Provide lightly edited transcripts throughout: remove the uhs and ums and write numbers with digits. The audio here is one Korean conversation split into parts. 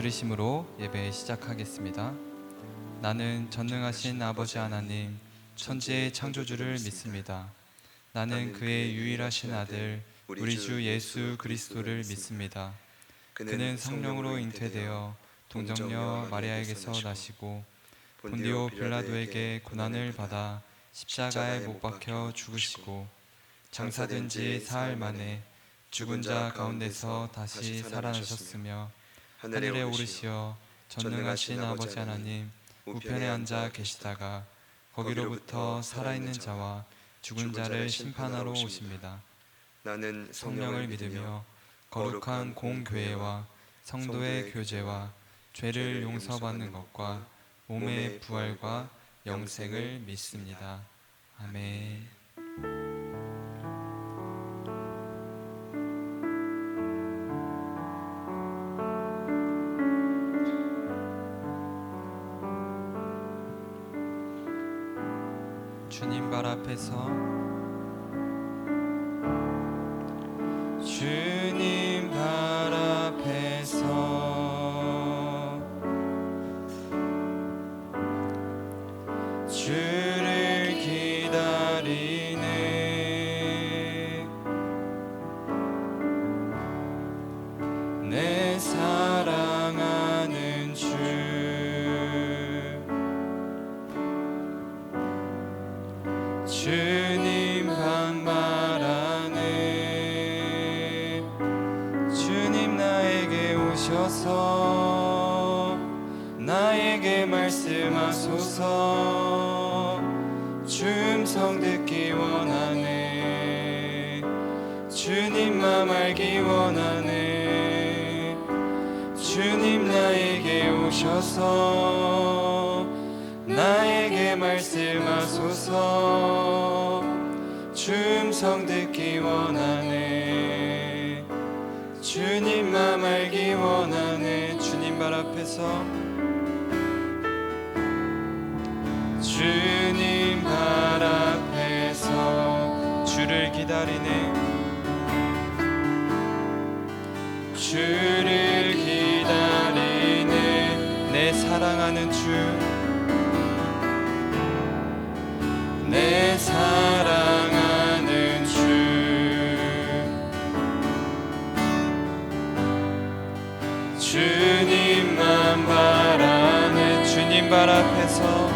들으심으로 예배 시작하겠습니다. 나는 전능하신 아버지 하나님, 천지의 창조주를 믿습니다. 나는 그의 유일하신 아들, 우리 주 예수 그리스도를 믿습니다. 그는 성령으로 잉태되어 동정녀 마리아에게서 나시고 본디오 빌라도에게 고난을 받아 십자가에 못 박혀 죽으시고 장사된 지 사흘 만에 죽은 자 가운데서 다시 살아나셨으며 하늘에 오르시어 전능하신 아버지 하나님 우편에 앉아 계시다가 거기로부터 살아있는 자와 죽은 자를 심판하러 오십니다. 나는 성령을 믿으며 거룩한 공교회와 성도의 교제와 죄를 용서받는 것과 몸의 부활과 영생을 믿습니다. 아멘. 주님 발 앞에서 주님 발 앞에서 주를 기다리네 내 사랑하는 주 주님 반말 안에 주님 나에게 오셔서 나에게 말씀하소서 주 음성 듣기 원하네 주님 맘 알기 원하네 주님 나에게 오셔서 나에게 말씀하소서 주 음성 듣기 원하네 주님 맘 알기 원하네 주님 발 앞에서 주님 발 앞에서 주를 기다리네 주를 기다리네 내 사랑하는 주 내 사랑하는 주 주님만 바라네 주님 발 앞에서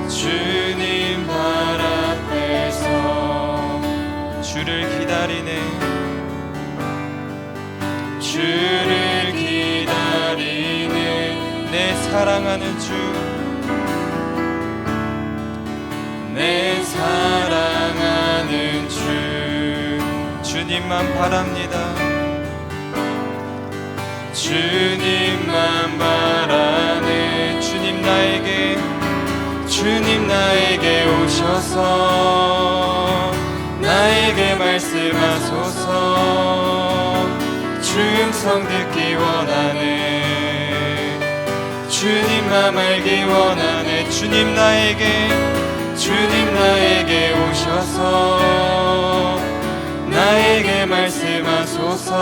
주님 발 앞에서 주를 기다리네 주를 기다리네 내 사랑하는 주 내 사랑하는 주 주님만 바랍니다 주님만 바라네 주님 나에게 오셔서 나에게 말씀하소서 주 음성 듣기 원하네 주님 맘 알기 원하네 주님 나에게 오셔서 나에게 말씀하소서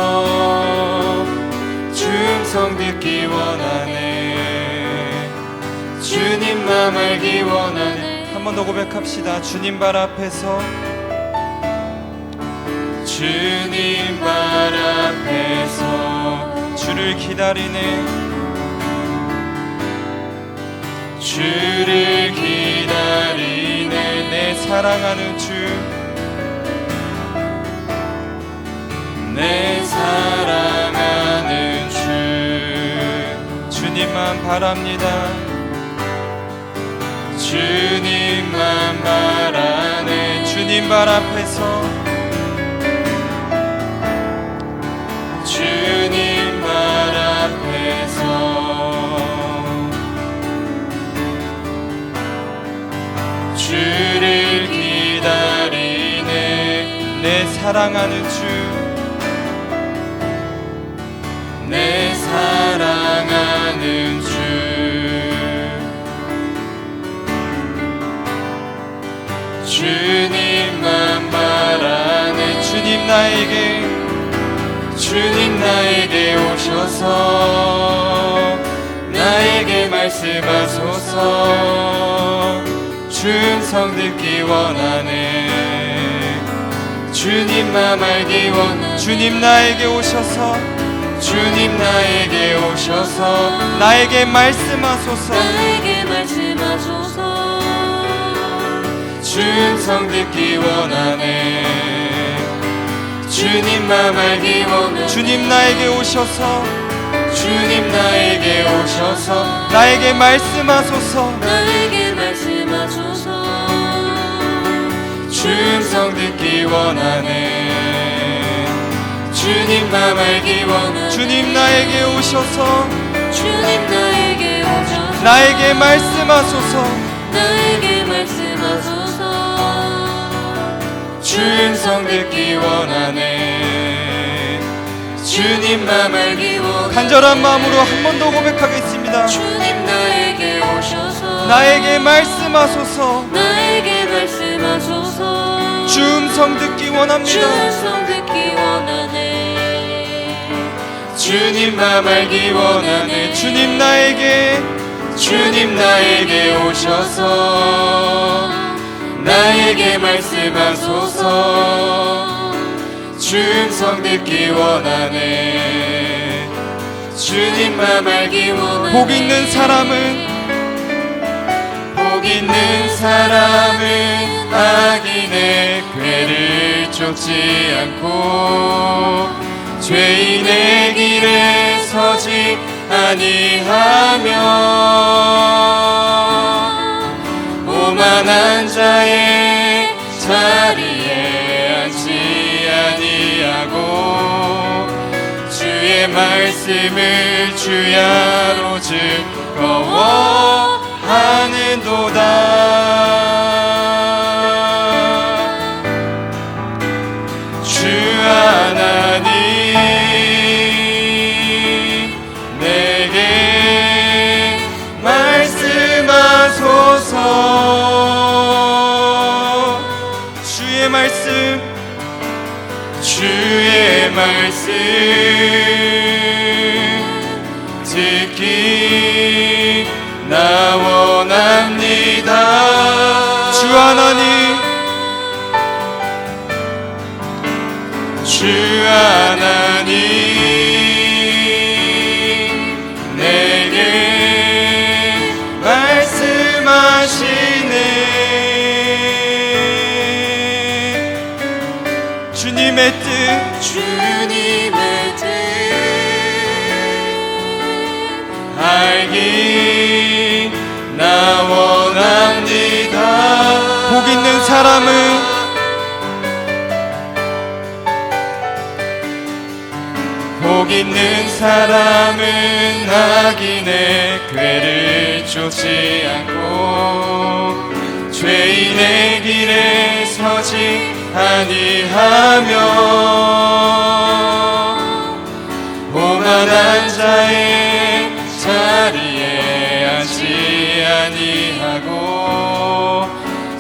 주 음성 듣기 원하네 주님 맘 알기 원하네 한 번 더 고백합시다 주님 발 앞에서 주님 발 앞에서 주를 기다리네 주를 기다리네 내 사랑하는 주 내 사랑하는 주 주님만 바랍니다 주님만 바라네 주님 발 앞에서 주님 발 앞에서 주를 기다리네 내 사랑하는 주 내 사랑하는 주 주님만 바라네 주님 주님 나에게 오셔서 나에게 말씀하소서. 주 음성 듣기 원하네. 주님 맘 알기 원하네. 주님 나에게 오셔서 주님 나에게 오셔서 나에게 말씀하소서. 나에게 말씀하소서. 주 음성 듣기 원하네. 주님 맘 알기 원하네. 주님 나에게 오셔서 주님 나에게 오셔서 나에게 말씀하소서. 나에게 말씀하소서. 주 음성 듣기 원하네. 주님 맘 알기 원하네. 주님 나에게 오셔서 주님 나에게 오셔서 나에게 말씀하소서. 나에게 말씀하소서. 주 음성 듣기 원하네. 주님 맘 알기 원하네. 간절한 마음으로 한 번 더 고백하겠습니다. 주님 나에게 오셔서 나에게 말씀하소서. 나에게 말씀하소서. 주 음성 듣기 주 원합니다. 음성 듣기 원하네. 주님 맘 알기 원하네. 주님 나에게 오셔서 나에게 말씀하소서. 주 음성 듣기 원하네. 주님 맘 알기 원하네. 복 있는 사람은 악인의 궤를 쫓지 않고 죄인의 길에 서지 아니하며 오만한 자의 자리에 앉지 아니하고 주의 말씀을 주야로 즐거워하는도다. 주 하나님 내게 말씀하소서. 주의 말씀 듣기 나 원합니다. 주 하나님 내게 말씀하시네. 주님의 뜻 알기 나 원합니다. 복 있는 사람은 악인의 궤를 쫓지 않고 죄인의 길에 서지 아니하며 오만한 자의 자리에 앉지 아니하고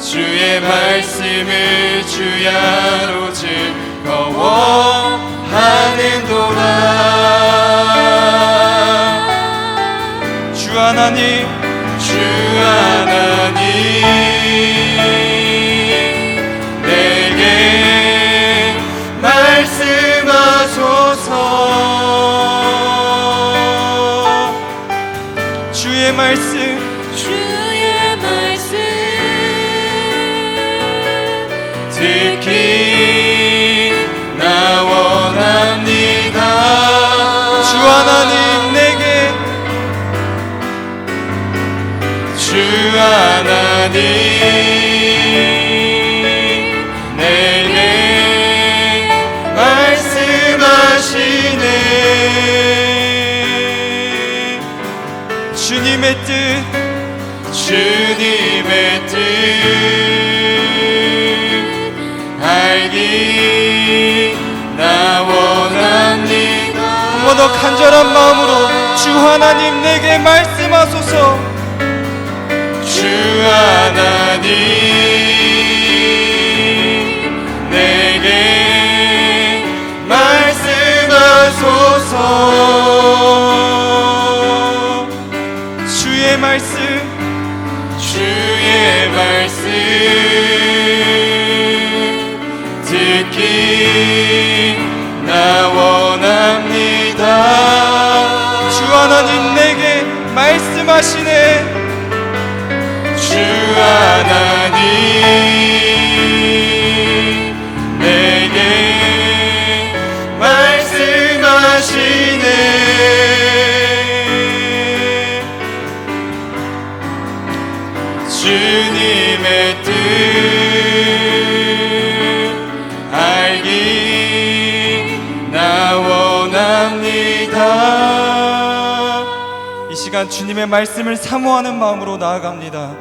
주의 말씀을 주야로 즐거워하는도다. 주 하나님 내게 말씀하소서. 주의 말씀 듣기 나 원합니다. 주 하나님 내게 말씀하시네. 주님의 뜻 알기 나 원합니다. 한 번 더 간절한 마음으로 주 하나님 내게 말씀하소서. 주 하나님 내게 말씀하소서. 마소서. 주의 말씀 듣기 나 원합니다. 주 하나님 내게 말씀하시네. 주 하나님 내게 말씀하시네. 주님의 뜻 알기 나 원합니다. 이 시간 주님의 말씀을 사모하는 마음으로 나아갑니다.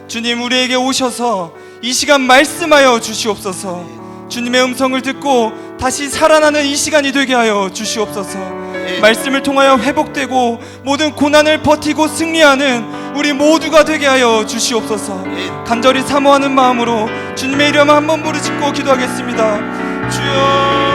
주님, 우리에게 오셔서 이 시간 말씀하여 주시옵소서. 주님의 음성을 듣고 다시 살아나는 이 시간이 되게 하여 주시옵소서. 말씀을 통하여 회복되고 모든 고난을 버티고 승리하는 우리 모두가 되게 하여 주시옵소서. 간절히 사모하는 마음으로 주님의 이름 한번 부르짖고 기도하겠습니다. 주여.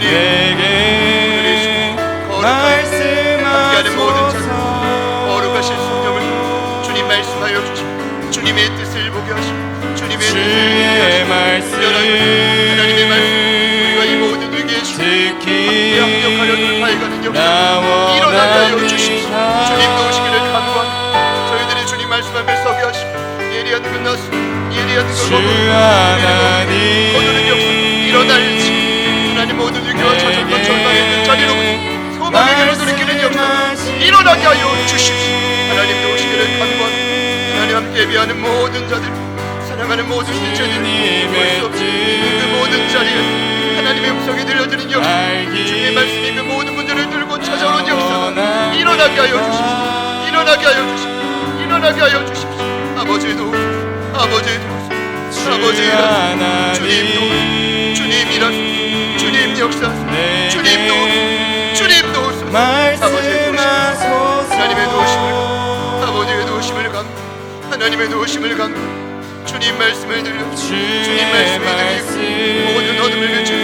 내게 말씀하소서. 거룩하신 성령을 주님 말씀하여 주시고 주님의 뜻을 보게 하시고 주님의 뜻을 말씀 하나님의 말씀 우리가 이 모든 위기에 함께 합력하려 돌파해가는 역사 일어나게 하여 주시옵소서. 주님 도우시기를 간구하니 저희들이 주님 말씀 앞에 서게 하시고 예리한 것 나서 예리한 것 거두는 역사 일어날지 하나님 모든 위기와 저절과 절망의 그 자리로부터 소망의 길을 돌이키는 역사 일어나게 하여 주십시오. 하나님 도우시기를 간구하니 하나님 함께 예배하는 모든 자들 사랑하는 모든 신체들이 볼 수 없이 그 모든 자리에 하나님의 음성이 들려드는 역사 주님의 말씀이 그 모든 문제를 들고 찾아오는 역사가 일어나게 하여 주십시오. 일어나게 하여 주십시오. 일어나게 하여 주십시오. 아버지의 도우소서. 아버지의 도우소서. 아버지의 일하소서. 주님 도우소서. 주님 일하소서. 주님 역사하소서. 주님 도우소서. 주님 도우소서. 아버지의 도우심을 하나님의 도우심을 아버지의 도우심을 감 하나님의 도우심을 감 주님 말씀을 들려 주님 말씀을 들리고 모든 어둠을 그치고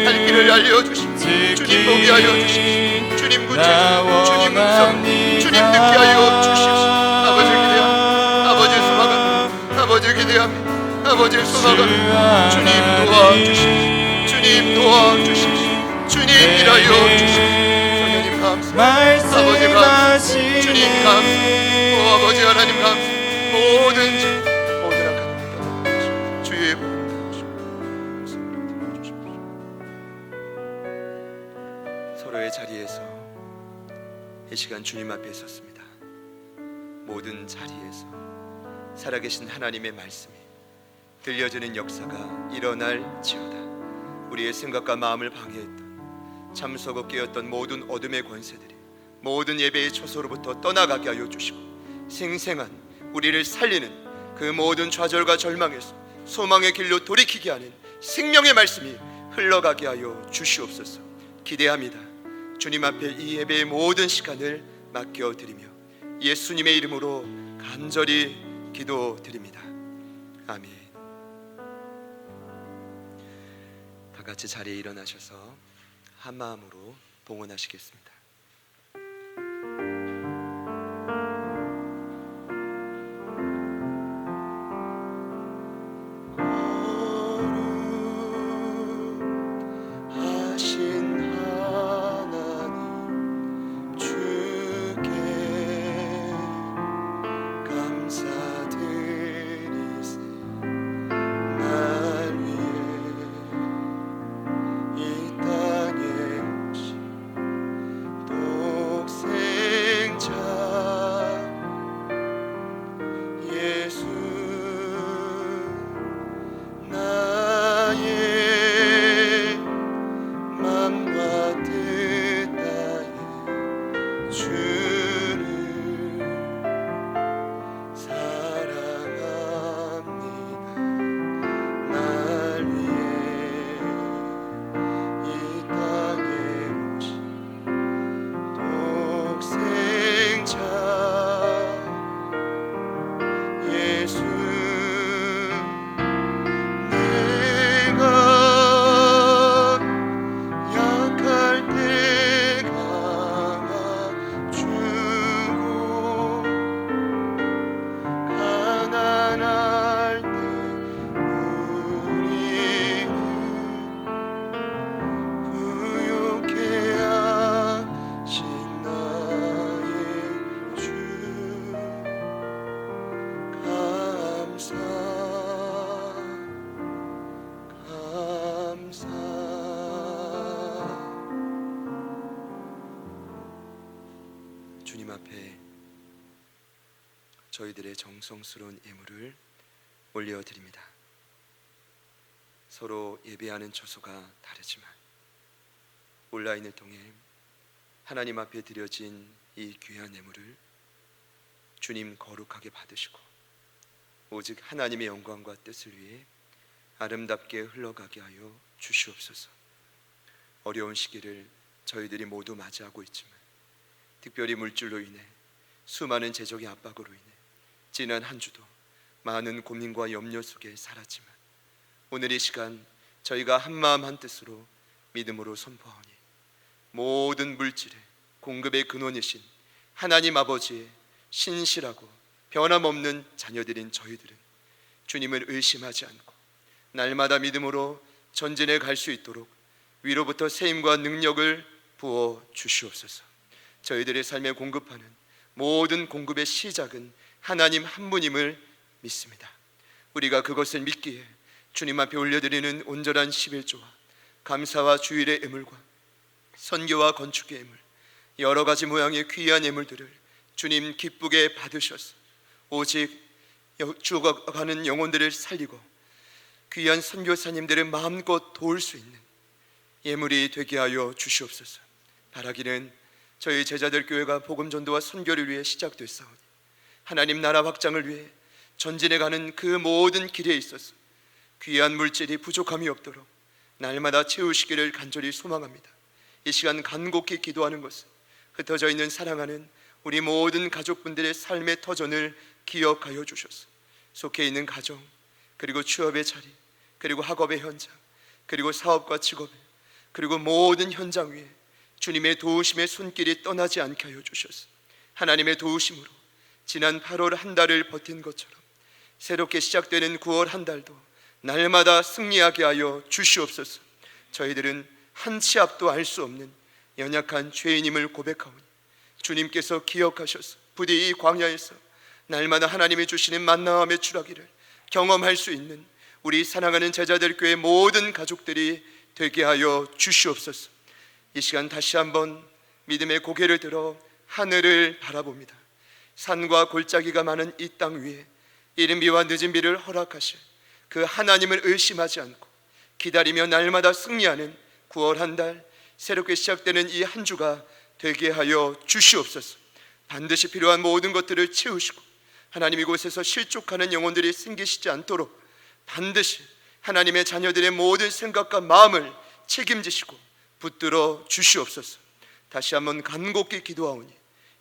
갈 길을 알려주시고 주님 보게 하여 주십시오. 주님 구체적 주님 음성 주님 듣게 하여 주십시오. 아버지 기대합니다. 아버지 소망합니다. 아버지 기대합니다. 아버지 소망합니다. 주님 도와주십시오. 주님 도와주십시오. 주님 일하여 주십시오. 성령님 감사합니다. 아버지 감사합니다. 주님 감사합니다. 오 아버지 하나님 감사합니다. 모든 악한 주의 서로의 자리에서 이 시간 주님 앞에 섰습니다. 모든 자리에서 살아계신 하나님의 말씀이 들려지는 역사가 일어날지어다. 우리의 생각과 마음을 방해했던 잠석어 깨었던 모든 어둠의 권세들이 모든 예배의 초소로부터 떠나가게 하여 주시고 생생한 우리를 살리는 그 모든 좌절과 절망에서 소망의 길로 돌이키게 하는 생명의 말씀이 흘러가게 하여 주시옵소서. 기대합니다. 주님 앞에 이 예배의 모든 시간을 맡겨드리며 예수님의 이름으로 간절히 기도드립니다. 아멘. 다 같이 자리에 일어나셔서 한 마음으로 봉헌하시겠습니다. 앞에 저희들의 정성스러운 예물을 올려드립니다. 서로 예배하는 처소가 다르지만 온라인을 통해 하나님 앞에 드려진 이 귀한 예물을 주님 거룩하게 받으시고 오직 하나님의 영광과 뜻을 위해 아름답게 흘러가게 하여 주시옵소서. 어려운 시기를 저희들이 모두 맞이하고 있지만 특별히 물질로 인해 수많은 재정의 압박으로 인해 지난 한 주도 많은 고민과 염려 속에 살았지만 오늘 이 시간 저희가 한마음 한뜻으로 믿음으로 선포하오니 모든 물질의 공급의 근원이신 하나님 아버지의 신실하고 변함없는 자녀들인 저희들은 주님을 의심하지 않고 날마다 믿음으로 전진해 갈 수 있도록 위로부터 세임과 능력을 부어 주시옵소서. 저희들의 삶에 공급하는 모든 공급의 시작은 하나님 한 분임을 믿습니다. 우리가 그것을 믿기에 주님 앞에 올려드리는 온전한 11조와 감사와 주일의 예물과 선교와 건축의 예물, 여러 가지 모양의 귀한 예물들을 주님 기쁘게 받으셔서 오직 죽어가는 영혼들을 살리고 귀한 선교사님들을 마음껏 도울 수 있는 예물이 되게 하여 주시옵소서. 바라기는 저희 제자들 교회가 복음 전도와 선교를 위해 시작됐사오니 하나님 나라 확장을 위해 전진해가는 그 모든 길에 있어서 귀한 물질이 부족함이 없도록 날마다 채우시기를 간절히 소망합니다. 이 시간 간곡히 기도하는 것은 흩어져 있는 사랑하는 우리 모든 가족분들의 삶의 터전을 기억하여 주셔서 속해 있는 가정, 그리고 취업의 자리, 그리고 학업의 현장, 그리고 사업과 직업에, 그리고 모든 현장 위에 주님의 도우심의 손길이 떠나지 않게 하여 주셔서 하나님의 도우심으로 지난 8월 한 달을 버틴 것처럼 새롭게 시작되는 9월 한 달도 날마다 승리하게 하여 주시옵소서. 저희들은 한 치 앞도 알 수 없는 연약한 죄인임을 고백하오니 주님께서 기억하셔서 부디 이 광야에서 날마다 하나님이 주시는 만나함의 추라기를 경험할 수 있는 우리 사랑하는 제자들 교회 모든 가족들이 되게 하여 주시옵소서. 이 시간 다시 한번 믿음의 고개를 들어 하늘을 바라봅니다. 산과 골짜기가 많은 이 땅 위에 이른 비와 늦은 비를 허락하실 그 하나님을 의심하지 않고 기다리며 날마다 승리하는 9월 한 달 새롭게 시작되는 이 한 주가 되게 하여 주시옵소서. 반드시 필요한 모든 것들을 채우시고 하나님 이곳에서 실족하는 영혼들이 생기시지 않도록 반드시 하나님의 자녀들의 모든 생각과 마음을 책임지시고 붙들어 주시옵소서. 다시 한번 간곡히 기도하오니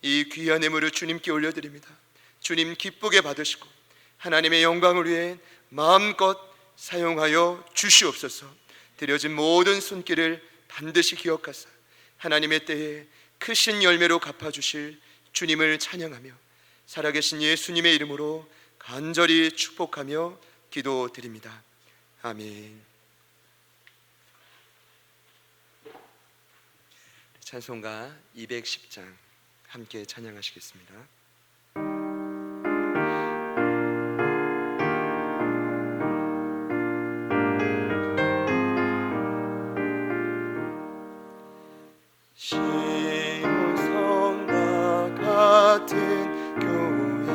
이 귀한 예물을 주님께 올려드립니다. 주님 기쁘게 받으시고 하나님의 영광을 위해 마음껏 사용하여 주시옵소서. 드려진 모든 손길을 반드시 기억하사 하나님의 때에 크신 열매로 갚아주실 주님을 찬양하며 살아계신 예수님의 이름으로 간절히 축복하며 기도드립니다. 아멘. 찬송가 210장 함께 찬양하시겠습니다. 시온성과 같은 교회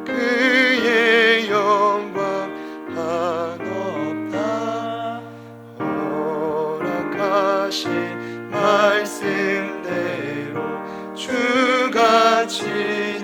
그의 영광 한없다. 허락하신 말씀대로 주가 지니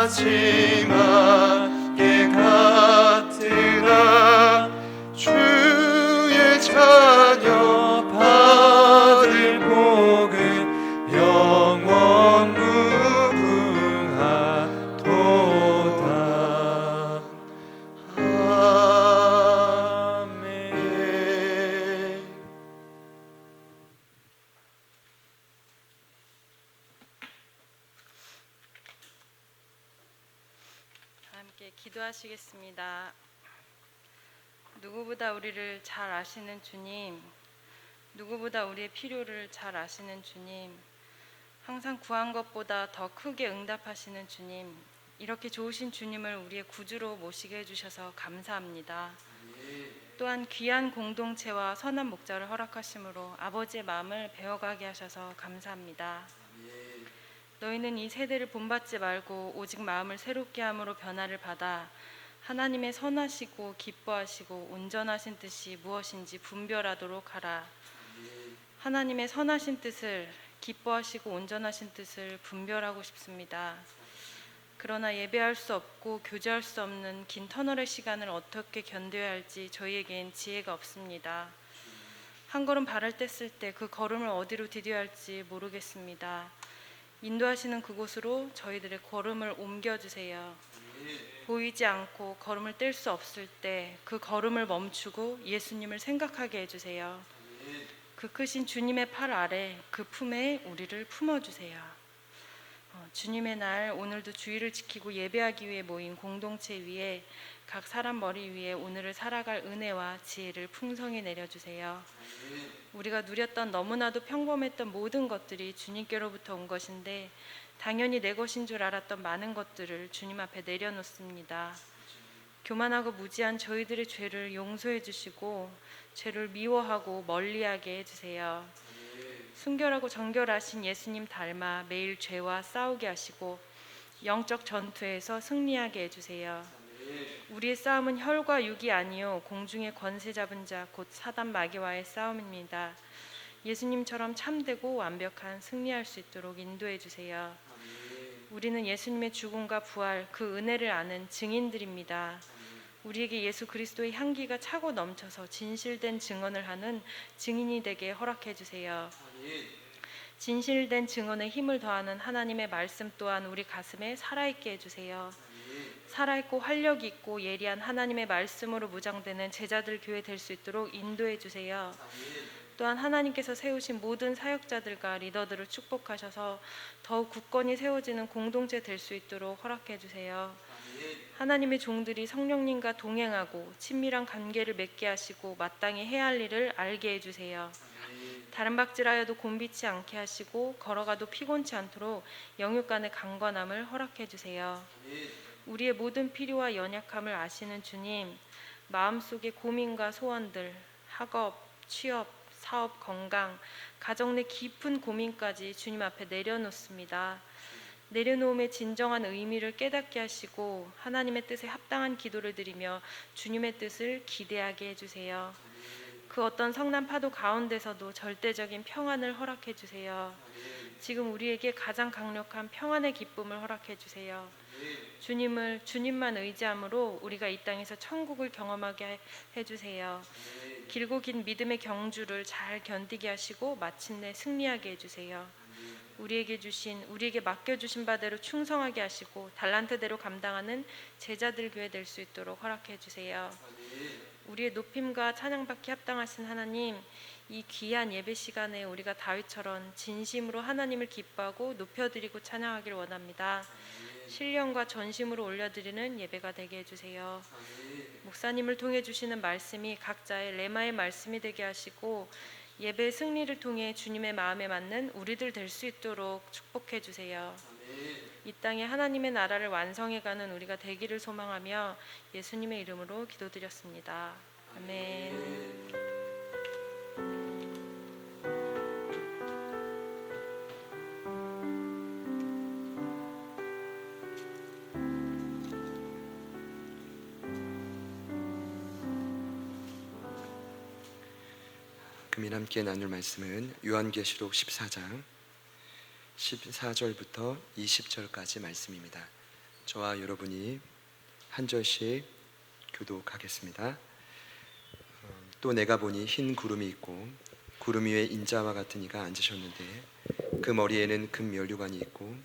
마지막 게 같으나 주의 자녀 받을 복은 영원 무궁하도다. 아멘. 함께 기도하시겠습니다. 누구보다 우리를 잘 아시는 주님, 누구보다 우리의 필요를 잘 아시는 주님, 항상 구한 것보다 더 크게 응답하시는 주님, 이렇게 좋으신 주님을 우리의 구주로 모시게 해주셔서 감사합니다. 또한 귀한 공동체와 선한 목자를 허락하심으로 아버지의 마음을 배워가게 하셔서 감사합니다. 너희는 이 세대를 본받지 말고 오직 마음을 새롭게 함으로 변화를 받아 하나님의 선하시고 기뻐하시고 온전하신 뜻이 무엇인지 분별하도록 하라. 하나님의 선하신 뜻을, 기뻐하시고 온전하신 뜻을 분별하고 싶습니다. 그러나 예배할 수 없고 교제할 수 없는 긴 터널의 시간을 어떻게 견뎌야 할지 저희에겐 지혜가 없습니다. 한 걸음 발을 뗐을 때 그 걸음을 어디로 디뎌야 할지 모르겠습니다. 인도하시는 그곳으로 저희들의 걸음을 옮겨주세요. 보이지 않고 걸음을 뗄 수 없을 때 그 걸음을 멈추고 예수님을 생각하게 해주세요. 그 크신 주님의 팔 아래 그 품에 우리를 품어주세요. 주님의 날, 오늘도 주의를 지키고 예배하기 위해 모인 공동체 위에 각 사람 머리 위에 오늘을 살아갈 은혜와 지혜를 풍성히 내려주세요. 우리가 누렸던 너무나도 평범했던 모든 것들이 주님께로부터 온 것인데 당연히 내 것인 줄 알았던 많은 것들을 주님 앞에 내려놓습니다. 교만하고 무지한 저희들의 죄를 용서해 주시고 죄를 미워하고 멀리하게 해주세요. 순결하고 정결하신 예수님 닮아 매일 죄와 싸우게 하시고 영적 전투에서 승리하게 해주세요. 우리의 싸움은 혈과 육이 아니요 공중의 권세 잡은 자 곧 사단 마귀와의 싸움입니다. 예수님처럼 참되고 완벽한 승리할 수 있도록 인도해 주세요. 우리는 예수님의 죽음과 부활, 그 은혜를 아는 증인들입니다. 우리에게 예수 그리스도의 향기가 차고 넘쳐서 진실된 증언을 하는 증인이 되게 허락해 주세요. 진실된 증언에 힘을 더하는 하나님의 말씀 또한 우리 가슴에 살아있게 해주세요. 살아있고 활력 있고 예리한 하나님의 말씀으로 무장되는 제자들 교회 될 수 있도록 인도해 주세요. 또한 하나님께서 세우신 모든 사역자들과 리더들을 축복하셔서 더욱 굳건히 세워지는 공동체 될 수 있도록 허락해 주세요. 하나님의 종들이 성령님과 동행하고 친밀한 관계를 맺게 하시고 마땅히 해야 할 일을 알게 해주세요. 다른 박질하여도 곤비치 않게 하시고 걸어가도 피곤치 않도록 영육 간의 강건함을 허락해 주세요. 우리의 모든 필요와 연약함을 아시는 주님, 마음속의 고민과 소원들, 학업, 취업, 사업, 건강, 가정 내 깊은 고민까지 주님 앞에 내려놓습니다. 내려놓음의 진정한 의미를 깨닫게 하시고 하나님의 뜻에 합당한 기도를 드리며 주님의 뜻을 기대하게 해주세요. 그 어떤 성난 파도 가운데서도 절대적인 평안을 허락해 주세요. 지금 우리에게 가장 강력한 평안의 기쁨을 허락해 주세요. 주님만 의지함으로 우리가 이 땅에서 천국을 경험하게 해주세요. 길고 긴 믿음의 경주를 잘 견디게 하시고 마침내 승리하게 해주세요. 우리에게 맡겨주신 바대로 충성하게 하시고 달란트대로 감당하는 제자들 교회 될 수 있도록 허락해 주세요. 우리의 높임과 찬양받기 합당하신 하나님, 이 귀한 예배 시간에 우리가 다윗처럼 진심으로 하나님을 기뻐하고 높여드리고 찬양하기를 원합니다. 신령과 전심으로 올려드리는 예배가 되게 해주세요. 목사님을 통해 주시는 말씀이 각자의 레마의 말씀이 되게 하시고 예배의 승리를 통해 주님의 마음에 맞는 우리들 될 수 있도록 축복해 주세요. 이 땅에 하나님의 나라를 완성해가는 우리가 되기를 소망하며 예수님의 이름으로 기도드렸습니다. 아멘. 금일 함께 나눌 말씀은 요한계시록 14장 14절부터 20절까지 말씀입니다. 저와 여러분이 한 절씩 교독하겠습니다. 또 내가 보니 흰 구름이 있고 구름 위에 인자와 같은 이가 앉으셨는데 그 머리에는 금 면류관이 있고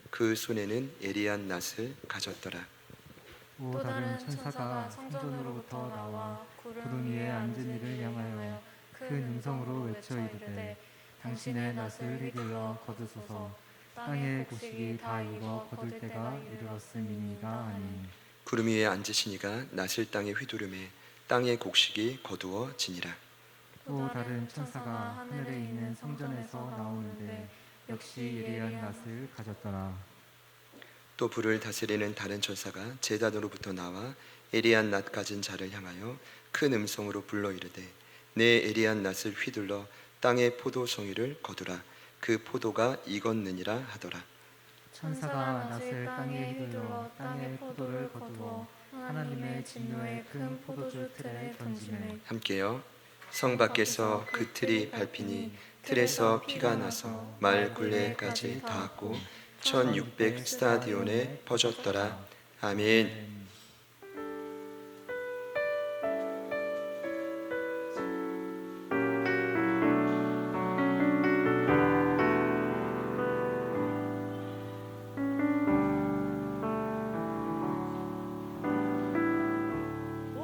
그 손에는 예리한 낫을 가졌더라. 또 다른 천사가 성전으로부터 나와 구름 위에 앉은 이를 향하여 큰 음성으로 외쳐 이르되 당신의 낫을 휘둘러 거두소서. 땅의 곡식이 다 익어 거둘 때가 이르렀음이니가 아니. 구름 위에 앉으신 이가 낫을 땅에 휘두르매 땅의 곡식이 거두어지니라. 또 다른 천사가 하늘에 있는 성전에서 나오는데 역시 예리한 낫을 가졌더라. 또 불을 다스리는 다른 천사가 제단으로부터 나와 예리한 낫 가진 자를 향하여 큰 음성으로 불러 이르되 내 예리한 낫을 휘둘러 땅의 포도송이를 거두라. 그 포도가 익었느니라 하더라. 천사가 낫을 땅에 휘둘러 땅의 포도를 거두어 하나님의 진노의 큰 포도주 틀에 던지매. 함께요. 성 밖에서 그 틀이 밟히니 틀에서 피가 나서 말 굴레까지 닿았고 1600 스타디온에 퍼졌더라. 아멘.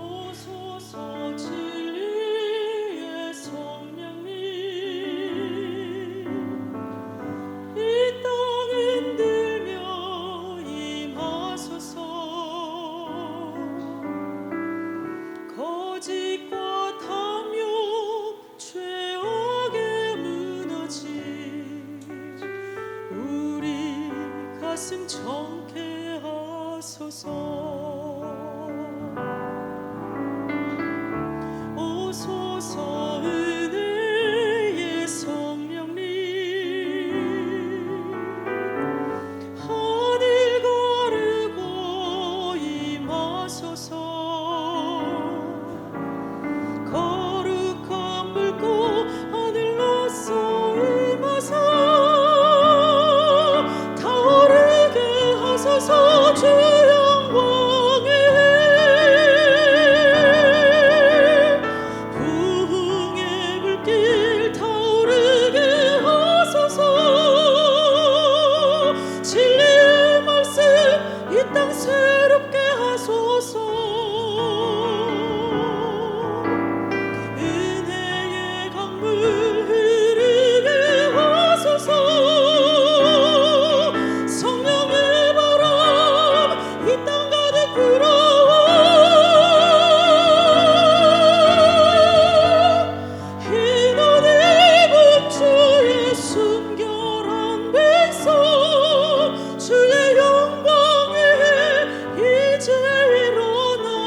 오소서 진리의 성령님 이 땅 흔들며 임하소서. 거짓과 탐욕 죄악에 무너진 우리 가슴 정케 하소서. 오소서 은혜의 성령님 하늘 가르고 임하소서. 거룩한 물고 하늘로서 임하사 타오르게 하소서. 주 영광에 부흥의 불길 타오르게 하소서. 진리의 말씀 이 땅 새롭게 하소서. 은혜의 강물 흐르게 하소서. 성령의 바람 이 땅 가득 불어와 인원의 복주의 순결한 백성 주의 영광에 이제 일어나네.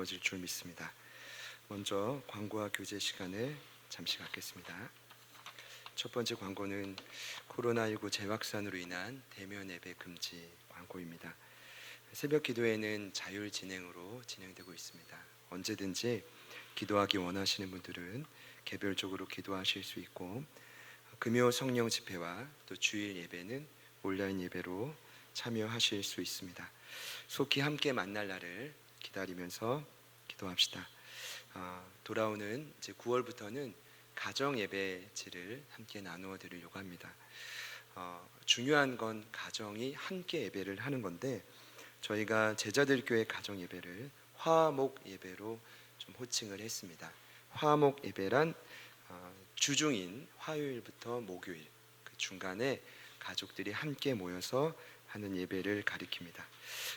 이루어질 줄 믿습니다. 먼저 광고와 교제 시간을 잠시 갖겠습니다. 첫 번째 광고는 코로나19 재확산으로 인한 대면 예배 금지 광고입니다. 새벽 기도회는 자율 진행으로 진행되고 있습니다. 언제든지 기도하기 원하시는 분들은 개별적으로 기도하실 수 있고, 금요 성령 집회와 또 주일 예배는 온라인 예배로 참여하실 수 있습니다. 속히 함께 만날 날을 기다리면서 기도합시다. 돌아오는 이제 9월부터는 가정 예배지를 함께 나누어 드리려고 합니다. 중요한 건 가정이 함께 예배를 하는 건데, 저희가 제자들 교회 가정 예배를 화목 예배로 좀 호칭을 했습니다. 화목 예배란 주중인 화요일부터 목요일 그 중간에 가족들이 함께 모여서 하는 예배를 가리킵니다.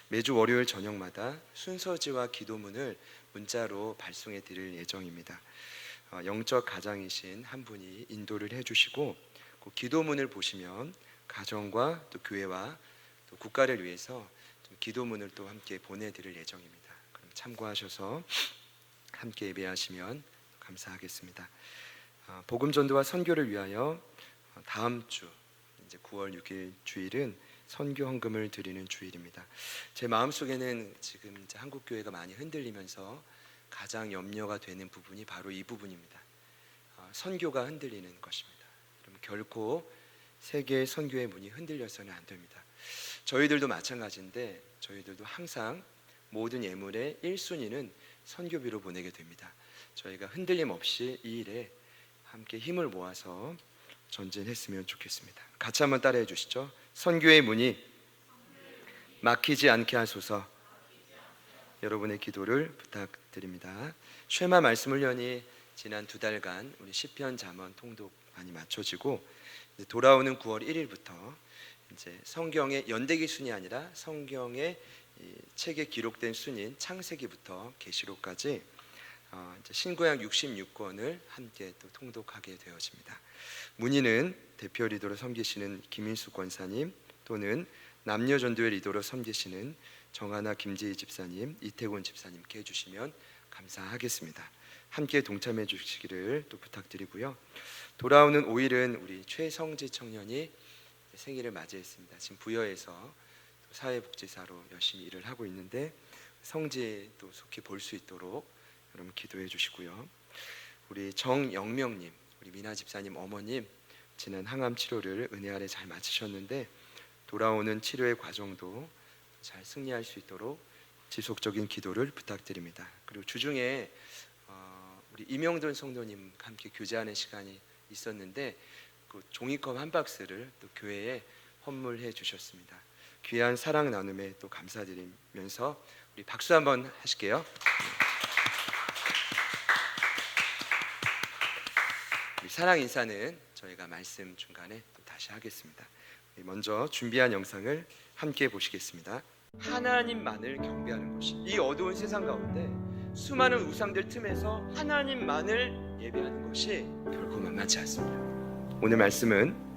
매주 월요일 저녁마다 순서지와 기도문을 문자로 발송해 드릴 예정입니다. 영적 가장이신 한 분이 인도를 해주시고, 그 기도문을 보시면 가정과 또 교회와 또 국가를 위해서 좀 기도문을 또 함께 보내드릴 예정입니다. 그럼 참고하셔서 함께 예배하시면 감사하겠습니다. 복음 전도와 선교를 위하여 다음 주 이제 9월 6일 주일은 선교 헌금을 드리는 주일입니다. 제 마음속에는 지금 이제 한국 교회가 많이 흔들리면서 가장 염려가 되는 부분이 바로 이 부분입니다. 선교가 흔들리는 것입니다. 그럼 결코 세계 선교의 문이 흔들려서는 안 됩니다. 저희들도 마찬가지인데, 저희들도 항상 모든 예물의 1순위는 선교비로 보내게 됩니다. 저희가 흔들림 없이 이 일에 함께 힘을 모아서 전진했으면 좋겠습니다. 같이 한번 따라해 주시죠. 선교의 문이 막히지 않게 하소서. 여러분의 기도를 부탁드립니다. 쉐마 말씀을 연히 지난 2달간 우리 시편 잠언 통독 많이 맞춰지고, 이제 돌아오는 9월 1일부터 이제 성경의 연대기 순이 아니라 성경의 이 책에 기록된 순인 창세기부터 계시록까지 이제 신구약 66권을 함께 또 통독하게 되어집니다. 문의는 대표 리더로 섬기시는 김인수 권사님, 또는 남녀 전도의 리더로 섬기시는 정하나 김재희 집사님, 이태곤 집사님께 해주시면 감사하겠습니다. 함께 동참해 주시기를 또 부탁드리고요. 돌아오는 5일은 우리 최성지 청년이 생일을 맞이했습니다. 지금 부여에서 사회복지사로 열심히 일을 하고 있는데, 성지 또 속히 볼 수 있도록 여러분 기도해 주시고요. 우리 정영명님, 우리 미나 집사님 어머님 지난 항암 치료를 은혜 아래 잘 마치셨는데, 돌아오는 치료의 과정도 잘 승리할 수 있도록 지속적인 기도를 부탁드립니다. 그리고 주중에 우리 이명돈 성도님과 함께 교제하는 시간이 있었는데, 그 종이컵 한 박스를 또 교회에 헌물해 주셨습니다. 귀한 사랑 나눔에 또 감사드리면서 우리 박수 한번 하실게요. 우리 사랑 인사는 저희가 말씀 중간에 또 다시 하겠습니다. 먼저 준비한 영상을 함께 보시겠습니다. 하나님만을 경배하는 것이, 이 어두운 세상 가운데 수많은 우상들 틈에서 하나님만을 예배하는 것이 결코 만만치 않습니다. 오늘 말씀은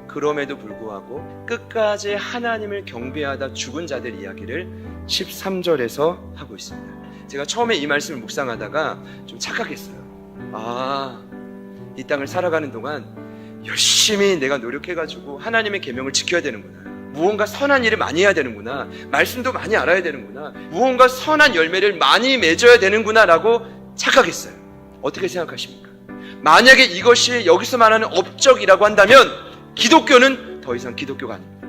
그럼에도 불구하고 끝까지 하나님을 경배하다 죽은 자들 이야기를 13절에서 하고 있습니다. 제가 처음에 이 말씀을 묵상하다가 좀 착각했어요. 이 땅을 살아가는 동안 열심히 내가 노력해가지고 하나님의 계명을 지켜야 되는구나, 무언가 선한 일을 많이 해야 되는구나, 말씀도 많이 알아야 되는구나, 무언가 선한 열매를 많이 맺어야 되는구나 라고 착각했어요. 어떻게 생각하십니까? 만약에 이것이 여기서 말하는 업적이라고 한다면 기독교는 더 이상 기독교가 아닙니다.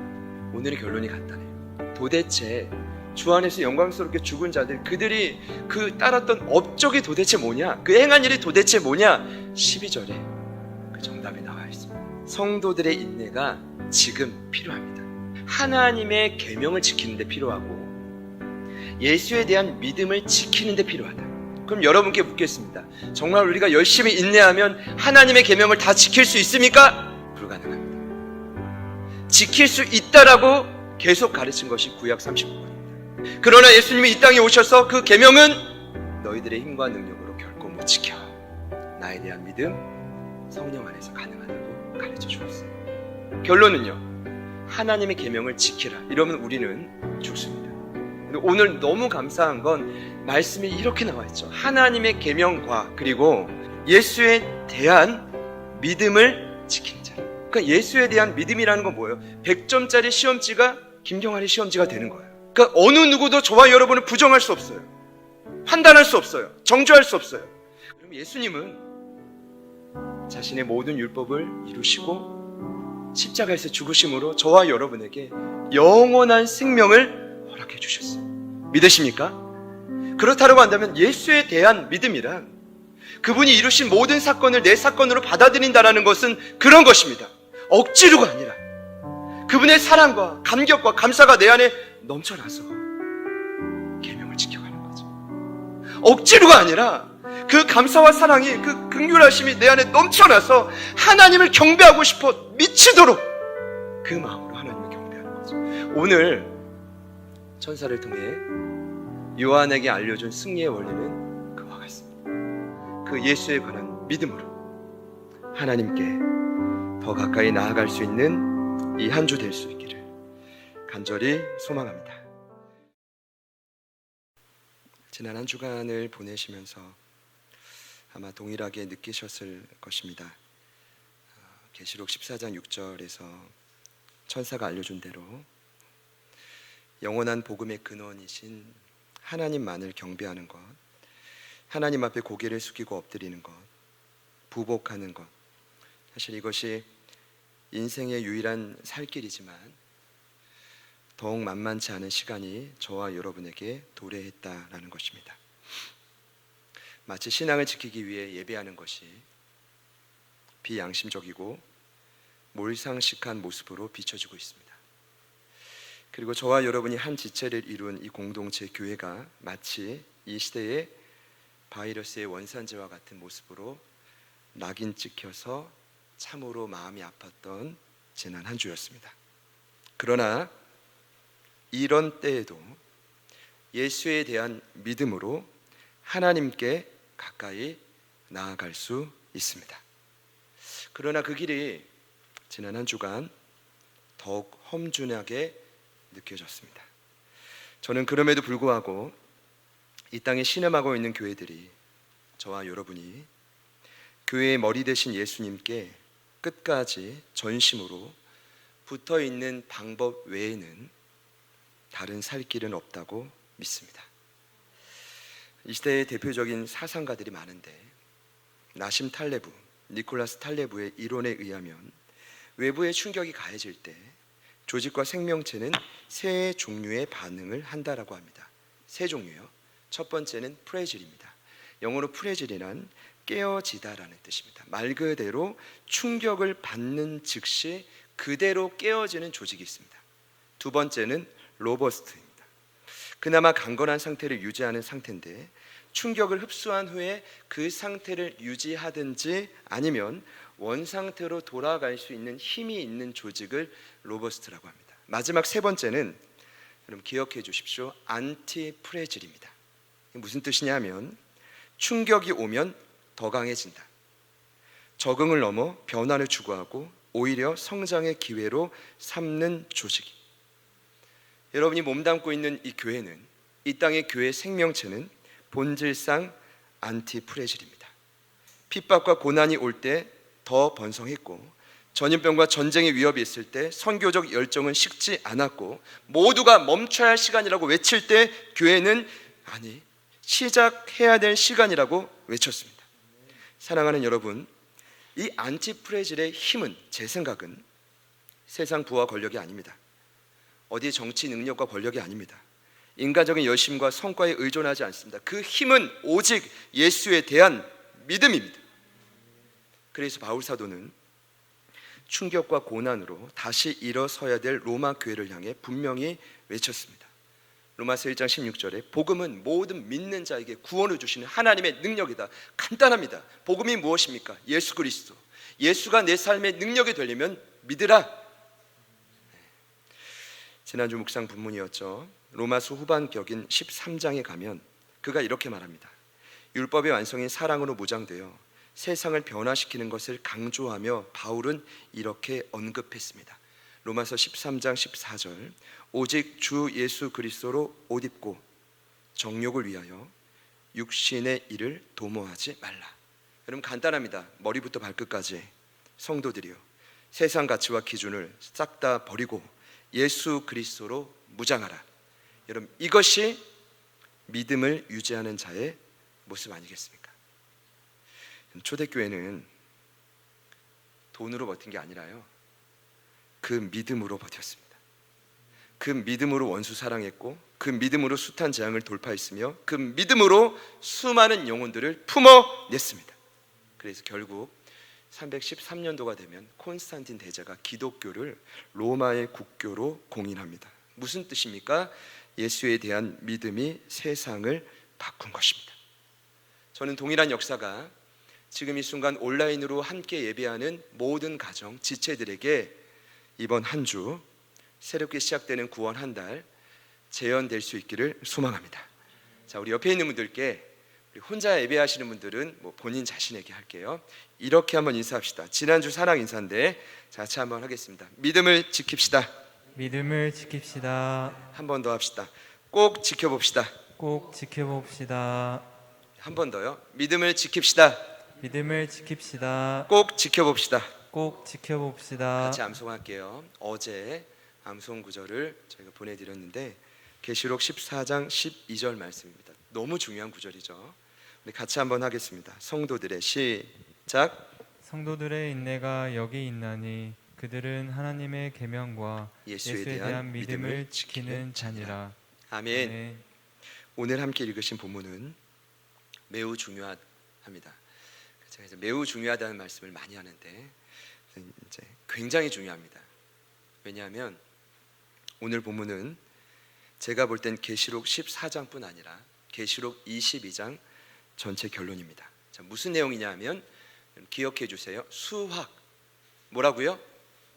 오늘의 결론이 간단해요. 도대체 주 안에서 영광스럽게 죽은 자들, 그들이 그 따랐던 업적이 도대체 뭐냐, 그 행한 일이 도대체 뭐냐, 12절에 그 정답이 나와 있습니다. 성도들의 인내가 지금 필요합니다. 하나님의 계명을 지키는 데 필요하고 예수에 대한 믿음을 지키는 데 필요하다. 그럼 여러분께 묻겠습니다. 정말 우리가 열심히 인내하면 하나님의 계명을 다 지킬 수 있습니까? 불가능합니다. 지킬 수 있다라고 계속 가르친 것이 구약 39권입니다. 그러나 예수님이 이 땅에 오셔서 그 계명은 너희들의 힘과 능력으로 결코 못 지켜, 나에 대한 믿음, 성령 안에서 가능하다고 가르쳐 주었어요. 결론은요, 하나님의 계명을 지키라, 이러면 우리는 죽습니다. 근데 오늘 너무 감사한 건 말씀이 이렇게 나와 있죠. 하나님의 계명과 그리고 예수에 대한 믿음을 지키는 자. 그러니까 예수에 대한 믿음이라는 건 뭐예요? 100점짜리 시험지가 김경환의 시험지가 되는 거예요. 그러니까 어느 누구도 저와 여러분을 부정할 수 없어요. 판단할 수 없어요. 정죄할 수 없어요. 그럼 예수님은 자신의 모든 율법을 이루시고 십자가에서 죽으심으로 저와 여러분에게 영원한 생명을 허락해 주셨어요. 믿으십니까? 그렇다고 한다면 예수에 대한 믿음이란 그분이 이루신 모든 사건을 내 사건으로 받아들인다는 것은 그런 것입니다. 억지로가 아니라 그분의 사랑과 감격과 감사가 내 안에 넘쳐나서 계명을 지켜가는 거죠. 억지로가 아니라 그 감사와 사랑이, 그 긍휼하심이 내 안에 넘쳐나서 하나님을 경배하고 싶어 미치도록 그 마음으로 하나님을 경배하는 거죠. 오늘 천사를 통해 요한에게 알려준 승리의 원리는 그와 같습니다. 그 예수에 관한 믿음으로 하나님께 더 가까이 나아갈 수 있는 이 한 주 될 수 있기를 간절히 소망합니다. 지난 한 주간을 보내시면서 아마 동일하게 느끼셨을 것입니다. 계시록 14장 6절에서 천사가 알려준 대로 영원한 복음의 근원이신 하나님만을 경배하는 것, 하나님 앞에 고개를 숙이고 엎드리는 것, 부복하는 것, 사실 이것이 인생의 유일한 살 길이지만 더욱 만만치 않은 시간이 저와 여러분에게 도래했다라는 것입니다. 마치 신앙을 지키기 위해 예배하는 것이 비양심적이고 몰상식한 모습으로 비춰지고 있습니다. 그리고 저와 여러분이 한 지체를 이룬 이 공동체 교회가 마치 이 시대의 바이러스의 원산지와 같은 모습으로 낙인 찍혀서 참으로 마음이 아팠던 지난 한 주였습니다. 그러나 이런 때에도 예수에 대한 믿음으로 하나님께 가까이 나아갈 수 있습니다. 그러나 그 길이 지난 한 주간 더욱 험준하게 느껴졌습니다. 저는 그럼에도 불구하고 이 땅에 신음하고 있는 교회들이, 저와 여러분이 교회의 머리 되신 예수님께 끝까지 전심으로 붙어있는 방법 외에는 다른 살 길은 없다고 믿습니다. 이 시대의 대표적인 사상가들이 많은데 나심 탈레브, 니콜라스 탈레브의 이론에 의하면 외부의 충격이 가해질 때 조직과 생명체는 세 종류의 반응을 한다라고 합니다. 세 종류요. 첫 번째는 프레질입니다. 영어로 프레질이란 깨어지다라는 뜻입니다. 말 그대로 충격을 받는 즉시 그대로 깨어지는 조직이 있습니다. 두 번째는 로버스트입니다. 그나마 강건한 상태를 유지하는 상태인데 충격을 흡수한 후에 그 상태를 유지하든지 아니면 원상태로 돌아갈 수 있는 힘이 있는 조직을 로버스트라고 합니다. 마지막 세 번째는 여러분 기억해 주십시오. 안티프레질입니다. 무슨 뜻이냐면 충격이 오면 더 강해진다. 적응을 넘어 변화를 추구하고 오히려 성장의 기회로 삼는 조직이. 여러분이 몸담고 있는 이 교회는, 이 땅의 교회 생명체는 본질상 안티프레질입니다. 핍박과 고난이 올 때 더 번성했고 전염병과 전쟁의 위협이 있을 때 선교적 열정은 식지 않았고 모두가 멈춰야 할 시간이라고 외칠 때 교회는 아니 시작해야 될 시간이라고 외쳤습니다. 사랑하는 여러분, 이 안티프레질의 힘은, 제 생각은 세상 부와 권력이 아닙니다. 어디 정치 능력과 권력이 아닙니다. 인간적인 열심과 성과에 의존하지 않습니다. 그 힘은 오직 예수에 대한 믿음입니다. 그래서 바울 사도는 충격과 고난으로 다시 일어서야 될 로마 교회를 향해 분명히 외쳤습니다. 로마서 1장 16절에 복음은 모든 믿는 자에게 구원을 주시는 하나님의 능력이다. 간단합니다. 복음이 무엇입니까? 예수 그리스도. 예수가 내 삶의 능력이 되려면 믿으라. 지난주 묵상 본문이었죠. 로마서 후반격인 13장에 가면 그가 이렇게 말합니다. 율법의 완성인 사랑으로 무장되어 세상을 변화시키는 것을 강조하며 바울은 이렇게 언급했습니다. 로마서 13장 14절 오직 주 예수 그리스도로 옷 입고 정욕을 위하여 육신의 일을 도모하지 말라. 여러분 간단합니다. 머리부터 발끝까지 성도들이요, 세상 가치와 기준을 싹 다 버리고 예수 그리스도로 무장하라. 여러분 이것이 믿음을 유지하는 자의 모습 아니겠습니까? 초대교회는 돈으로 버틴 게 아니라요, 그 믿음으로 버텼습니다. 그 믿음으로 원수 사랑했고, 그 믿음으로 숱한 재앙을 돌파했으며, 그 믿음으로 수많은 영혼들을 품어냈습니다. 그래서 결국 313년도가 되면 콘스탄틴 대제가 기독교를 로마의 국교로 공인합니다. 무슨 뜻입니까? 예수에 대한 믿음이 세상을 바꾼 것입니다. 저는 동일한 역사가 지금 이 순간 온라인으로 함께 예배하는 모든 가정, 지체들에게 이번 한 주 새롭게 시작되는 구원 한 달 재현될 수 있기를 소망합니다. 자, 우리 옆에 있는 분들께, 우리 혼자 예배하시는 분들은 본인 자신에게 할게요. 이렇게 한번 인사합시다. 지난주 사랑 인사인데 자, 같이 한번 하겠습니다. 믿음을 지킵시다. 믿음을 지킵시다. 한 번 더 합시다. 꼭 지켜봅시다. 꼭 지켜봅시다. 한 번 더요. 믿음을 지킵시다. 믿음을 지킵시다. 꼭 지켜봅시다. 꼭 지켜봅시다. 같이 암송할게요. 어제 암송 구절을 저희가 보내드렸는데 계시록 14장 12절 말씀입니다. 너무 중요한 구절이죠. 우리 같이 한번 하겠습니다. 성도들의 시작. 성도들의 인내가 여기 있나니 그들은 하나님의 계명과 예수에 대한 믿음을 지키는 자니라. 아멘. 네. 오늘 함께 읽으신 본문은 매우 중요합니다. 제가 이제 매우 중요하다는 말씀을 많이 하는데 이제 굉장히 중요합니다. 왜냐하면 오늘 본문은 제가 볼 땐 계시록 14장뿐 아니라 계시록 22장 전체 결론입니다. 자, 무슨 내용이냐 하면 기억해 주세요. 수학. 뭐라고요?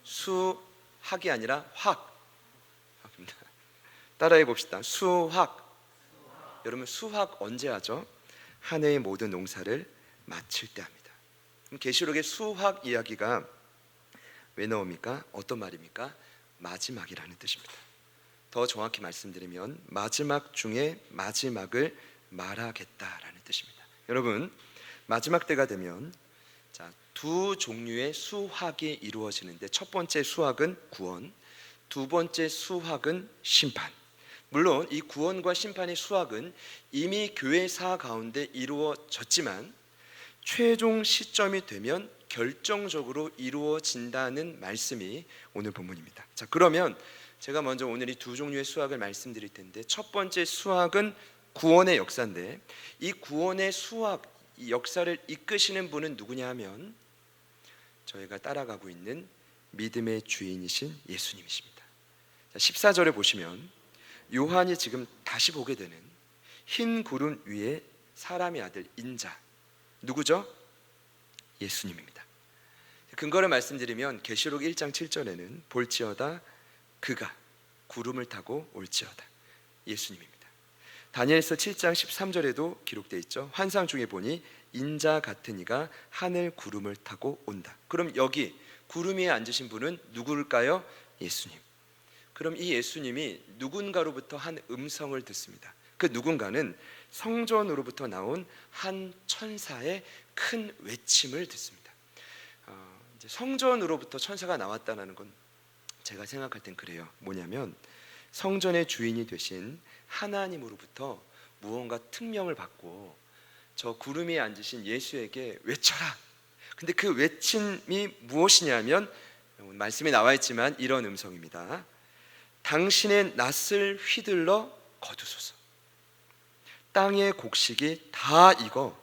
수학이 아니라 학입니다. 따라해 봅시다. 수학. 여러분 수학 언제 하죠? 한 해의 모든 농사를 마칠 때 합니다. 그럼 계시록의 수학 이야기가 왜 나옵니까? 어떤 말입니까? 마지막이라는 뜻입니다. 더 정확히 말씀드리면 마지막 중에 마지막을 말하겠다라는 뜻입니다. 여러분 마지막 때가 되면 자, 두 종류의 수학이 이루어지는데 첫 번째 수학은 구원, 두 번째 수학은 심판. 물론 이 구원과 심판의 수학은 이미 교회사 가운데 이루어졌지만 최종 시점이 되면 결정적으로 이루어진다는 말씀이 오늘 본문입니다. 자, 그러면 제가 먼저 오늘 이 두 종류의 수학을 말씀드릴 텐데 첫 번째 수학은 구원의 역사인데 이 구원의 수학, 이 역사를 이끄시는 분은 누구냐 하면 저희가 따라가고 있는 믿음의 주인이신 예수님이십니다. 자, 14절에 보시면 요한이 지금 다시 보게 되는 흰 구름 위에 사람의 아들 인자, 누구죠? 예수님입니다. 근거를 말씀드리면 계시록 1장 7절에는 볼지어다 그가 구름을 타고 올지어다, 예수님입니다. 다니엘서 7장 13절에도 기록되어 있죠. 환상 중에 보니 인자 같은 이가 하늘 구름을 타고 온다. 그럼 여기 구름 위에 앉으신 분은 누구일까요? 예수님. 그럼 이 예수님이 누군가로부터 한 음성을 듣습니다. 그 누군가는 성전으로부터 나온 한 천사의 큰 외침을 듣습니다. 이제 성전으로부터 천사가 나왔다는 건 제가 생각할 땐 그래요. 뭐냐면 성전의 주인이 되신 하나님으로부터 무언가 특명을 받고 저 구름 위에 앉으신 예수에게 외쳐라. 근데 그 외침이 무엇이냐면 말씀에 나와 있지만 이런 음성입니다. 당신의 낫을 휘둘러 거두소서. 땅의 곡식이 다 익어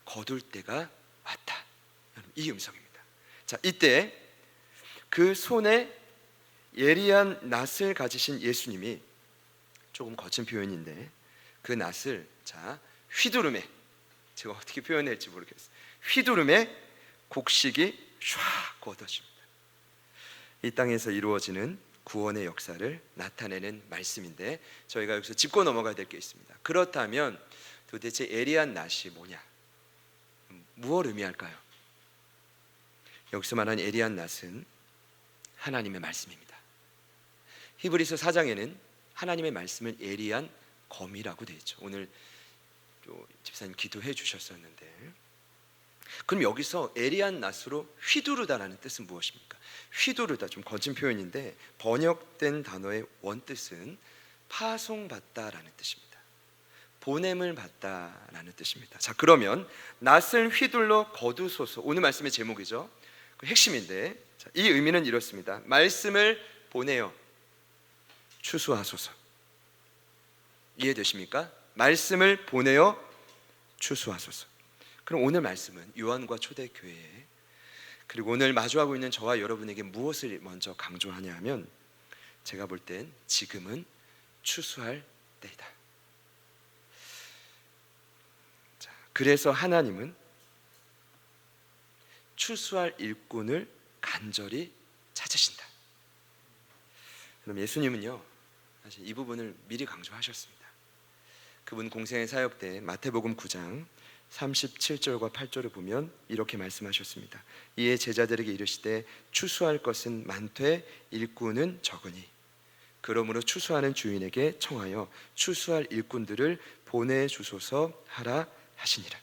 거둘 때가 왔다. 이 음성입니다. 자, 이때 그 손에 예리한 낫을 가지신 예수님이, 조금 거친 표현인데 그 낫을 자 휘두름에, 제가 어떻게 표현할지 모르겠어요. 휘두름에 곡식이 촤 걷어집니다. 이 땅에서 이루어지는 구원의 역사를 나타내는 말씀인데 저희가 여기서 짚고 넘어가야 될 게 있습니다. 그렇다면 도대체 예리한 낫이 뭐냐? 무엇을 의미할까요? 여기서 말하는 예리한 낫은 하나님의 말씀입니다. 히브리서 4장에는 하나님의 말씀을 예리한 거미라고 돼 있죠. 오늘 집사님 기도해 주셨었는데, 그럼 여기서 에리안 낫으로 휘두르다라는 뜻은 무엇입니까? 휘두르다, 좀 거친 표현인데 번역된 단어의 원뜻은 파송받다라는 뜻입니다. 보냄을 받다라는 뜻입니다. 자, 그러면 낫을 휘둘러 거두소서, 오늘 말씀의 제목이죠. 그 핵심인데, 자, 이 의미는 이렇습니다. 말씀을 보내어 추수하소서. 이해되십니까? 말씀을 보내어 추수하소서. 그럼 오늘 말씀은 요한과 초대교회에, 그리고 오늘 마주하고 있는 저와 여러분에게 무엇을 먼저 강조하냐 하면, 제가 볼 땐 지금은 추수할 때이다. 자, 그래서 하나님은 추수할 일꾼을 간절히 찾으신다. 그럼 예수님은요, 사실 이 부분을 미리 강조하셨습니다. 그분 공생의 사역 때 마태복음 9장 37절과 8절을 보면 이렇게 말씀하셨습니다. 이에 제자들에게 이르시되 추수할 것은 많되 일꾼은 적으니 그러므로 추수하는 주인에게 청하여 추수할 일꾼들을 보내주소서 하라 하시니라.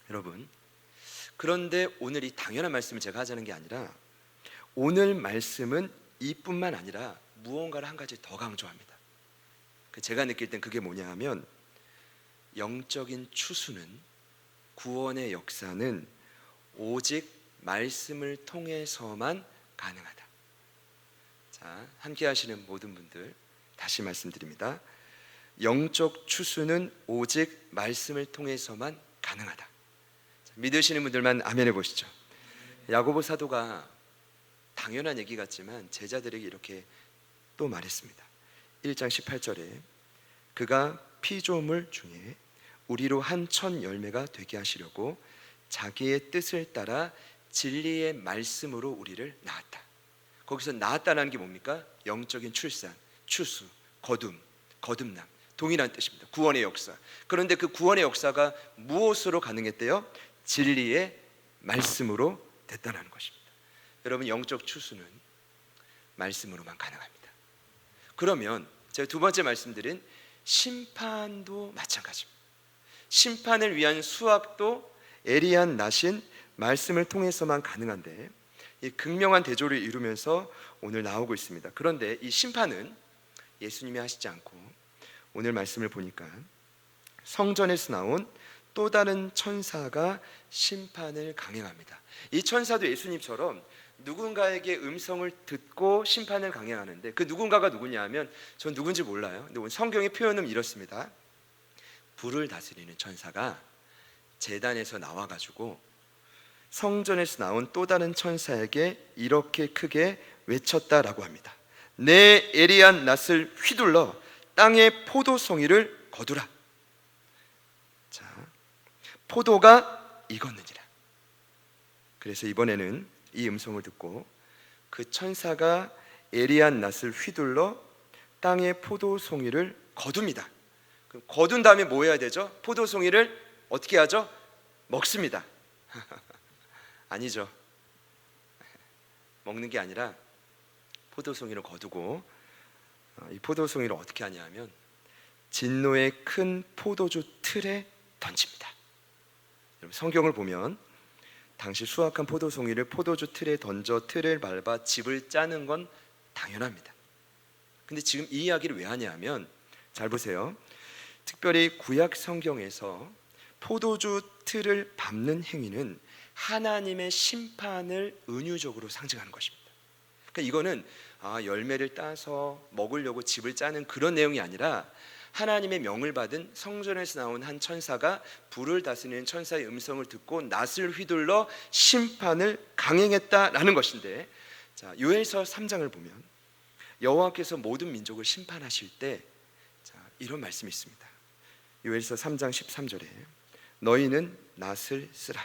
여러분, 그런데 오늘 이 당연한 말씀을 제가 하자는 게 아니라, 오늘 말씀은 이뿐만 아니라 무언가를 한 가지 더 강조합니다. 제가 느낄 땐 그게 뭐냐 하면, 영적인 추수는, 구원의 역사는 오직 말씀을 통해서만 가능하다. 자, 함께 하시는 모든 분들 다시 말씀드립니다. 영적 추수는 오직 말씀을 통해서만 가능하다. 자, 믿으시는 분들만 아멘 해보시죠. 야고보 사도가 당연한 얘기 같지만 제자들에게 이렇게 또 말했습니다. 1장 18절에 그가 피조물 중에 우리로 한 첫 열매가 되게 하시려고 자기의 뜻을 따라 진리의 말씀으로 우리를 낳았다. 거기서 낳았다는 게 뭡니까? 영적인 출산, 추수, 거듭남, 동일한 뜻입니다. 구원의 역사. 그런데 그 구원의 역사가 무엇으로 가능했대요? 진리의 말씀으로 됐다는 것입니다. 여러분, 영적 추수는 말씀으로만 가능합니다. 그러면 제가 두 번째 말씀드린 심판도 마찬가지입니다. 심판을 위한 수학도 에리안 낫인 말씀을 통해서만 가능한데, 이 극명한 대조를 이루면서 오늘 나오고 있습니다. 그런데 이 심판은 예수님이 하시지 않고, 오늘 말씀을 보니까 성전에서 나온 또 다른 천사가 심판을 강행합니다. 이 천사도 예수님처럼 누군가에게 음성을 듣고 심판을 강행하는데, 그 누군가가 누구냐 하면 전 누군지 몰라요. 근데 오늘 성경의 표현은 이렇습니다. 불을 다스리는 천사가 제단에서 나와가지고 성전에서 나온 또 다른 천사에게 이렇게 크게 외쳤다라고 합니다. 내 에리안 낫을 휘둘러 땅의 포도송이를 거두라. 자, 포도가 익었느니라. 그래서 이번에는 이 음성을 듣고 그 천사가 에리안 낫을 휘둘러 땅의 포도송이를 거둡니다. 그럼 거둔 다음에 뭐 해야 되죠? 포도송이를 어떻게 하죠? 먹습니다. 아니죠. 먹는 게 아니라 포도송이를 거두고, 이 포도송이를 어떻게 하냐 하면 진노의 큰 포도주 틀에 던집니다. 여러분, 성경을 보면 당시 수확한 포도송이를 포도주 틀에 던져 틀을 밟아 집을 짜는 건 당연합니다. 근데 지금 이 이야기를 왜 하냐 하면, 잘 보세요. 특별히 구약 성경에서 포도주 틀을 밟는 행위는 하나님의 심판을 은유적으로 상징하는 것입니다. 그러니까 이거는 열매를 따서 먹으려고 집을 짜는 그런 내용이 아니라, 하나님의 명을 받은 성전에서 나온 한 천사가 불을 다스리는 천사의 음성을 듣고 낫을 휘둘러 심판을 강행했다라는 것인데, 자, 요엘서 3장을 보면 여호와께서 모든 민족을 심판하실 때 이런 말씀이 있습니다. 요엘서 3장 13절에 너희는 낫을 쓰라.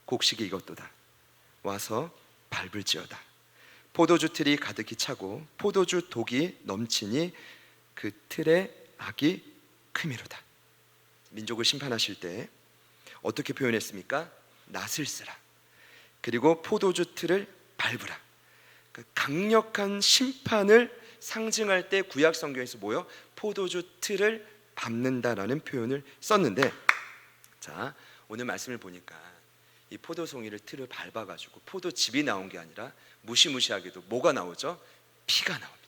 곡식이 익었도다. 와서 밟을지어다. 포도주 틀이 가득히 차고 포도주 독이 넘치니 그 틀의 악이 크미로다. 민족을 심판하실 때 어떻게 표현했습니까? 낫을 쓰라. 그리고 포도주 틀을 밟으라. 그 강력한 심판을 상징할 때 구약 성경에서 뭐요? 포도주 틀을 밟는다라는 표현을 썼는데, 자, 오늘 말씀을 보니까 이 포도송이를 틀을 밟아가지고 포도즙이 나온 게 아니라 무시무시하게도 뭐가 나오죠? 피가 나옵니다.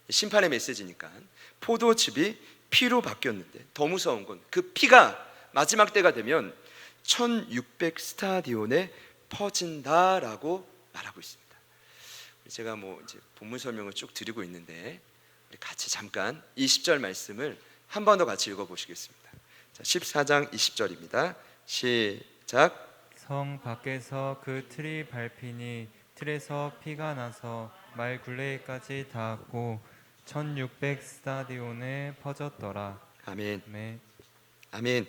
심판의 메시지니까 포도즙이 피로 바뀌었는데, 더 무서운 건 그 피가 마지막 때가 되면 1600 스타디온에 퍼진다라고 말하고 있습니다. 제가 이제 본문 설명을 쭉 드리고 있는데, 우리 같이 잠깐 20절 말씀을 한 번 더 같이 읽어보시겠습니다. 자, 14장 20절입니다. 시작. 성 밖에서 그 틀이 밟히니 틀에서 피가 나서 말 굴레까지 닿았고 1600 스타디온에 퍼졌더라. 아멘. 네. 아멘.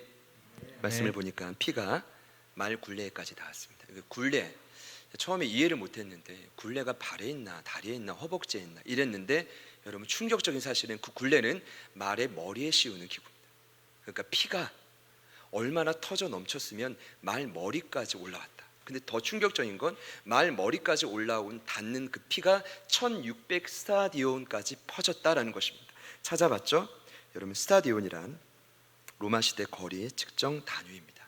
말씀을 네. 보니까 피가 말 굴레까지 닿았습니다. 그 굴레, 처음에 이해를 못했는데 굴레가 발에 있나 다리에 있나 허벅지에 있나 이랬는데, 여러분 충격적인 사실은 그 굴레는 말의 머리에 씌우는 기구입니다. 그러니까 피가 얼마나 터져 넘쳤으면 말 머리까지 올라왔다. 근데 더 충격적인 건 말 머리까지 올라온 닿는 그 피가 1600 스타디온까지 퍼졌다라는 것입니다. 찾아봤죠? 여러분, 스타디온이란 로마 시대 거리의 측정 단위입니다.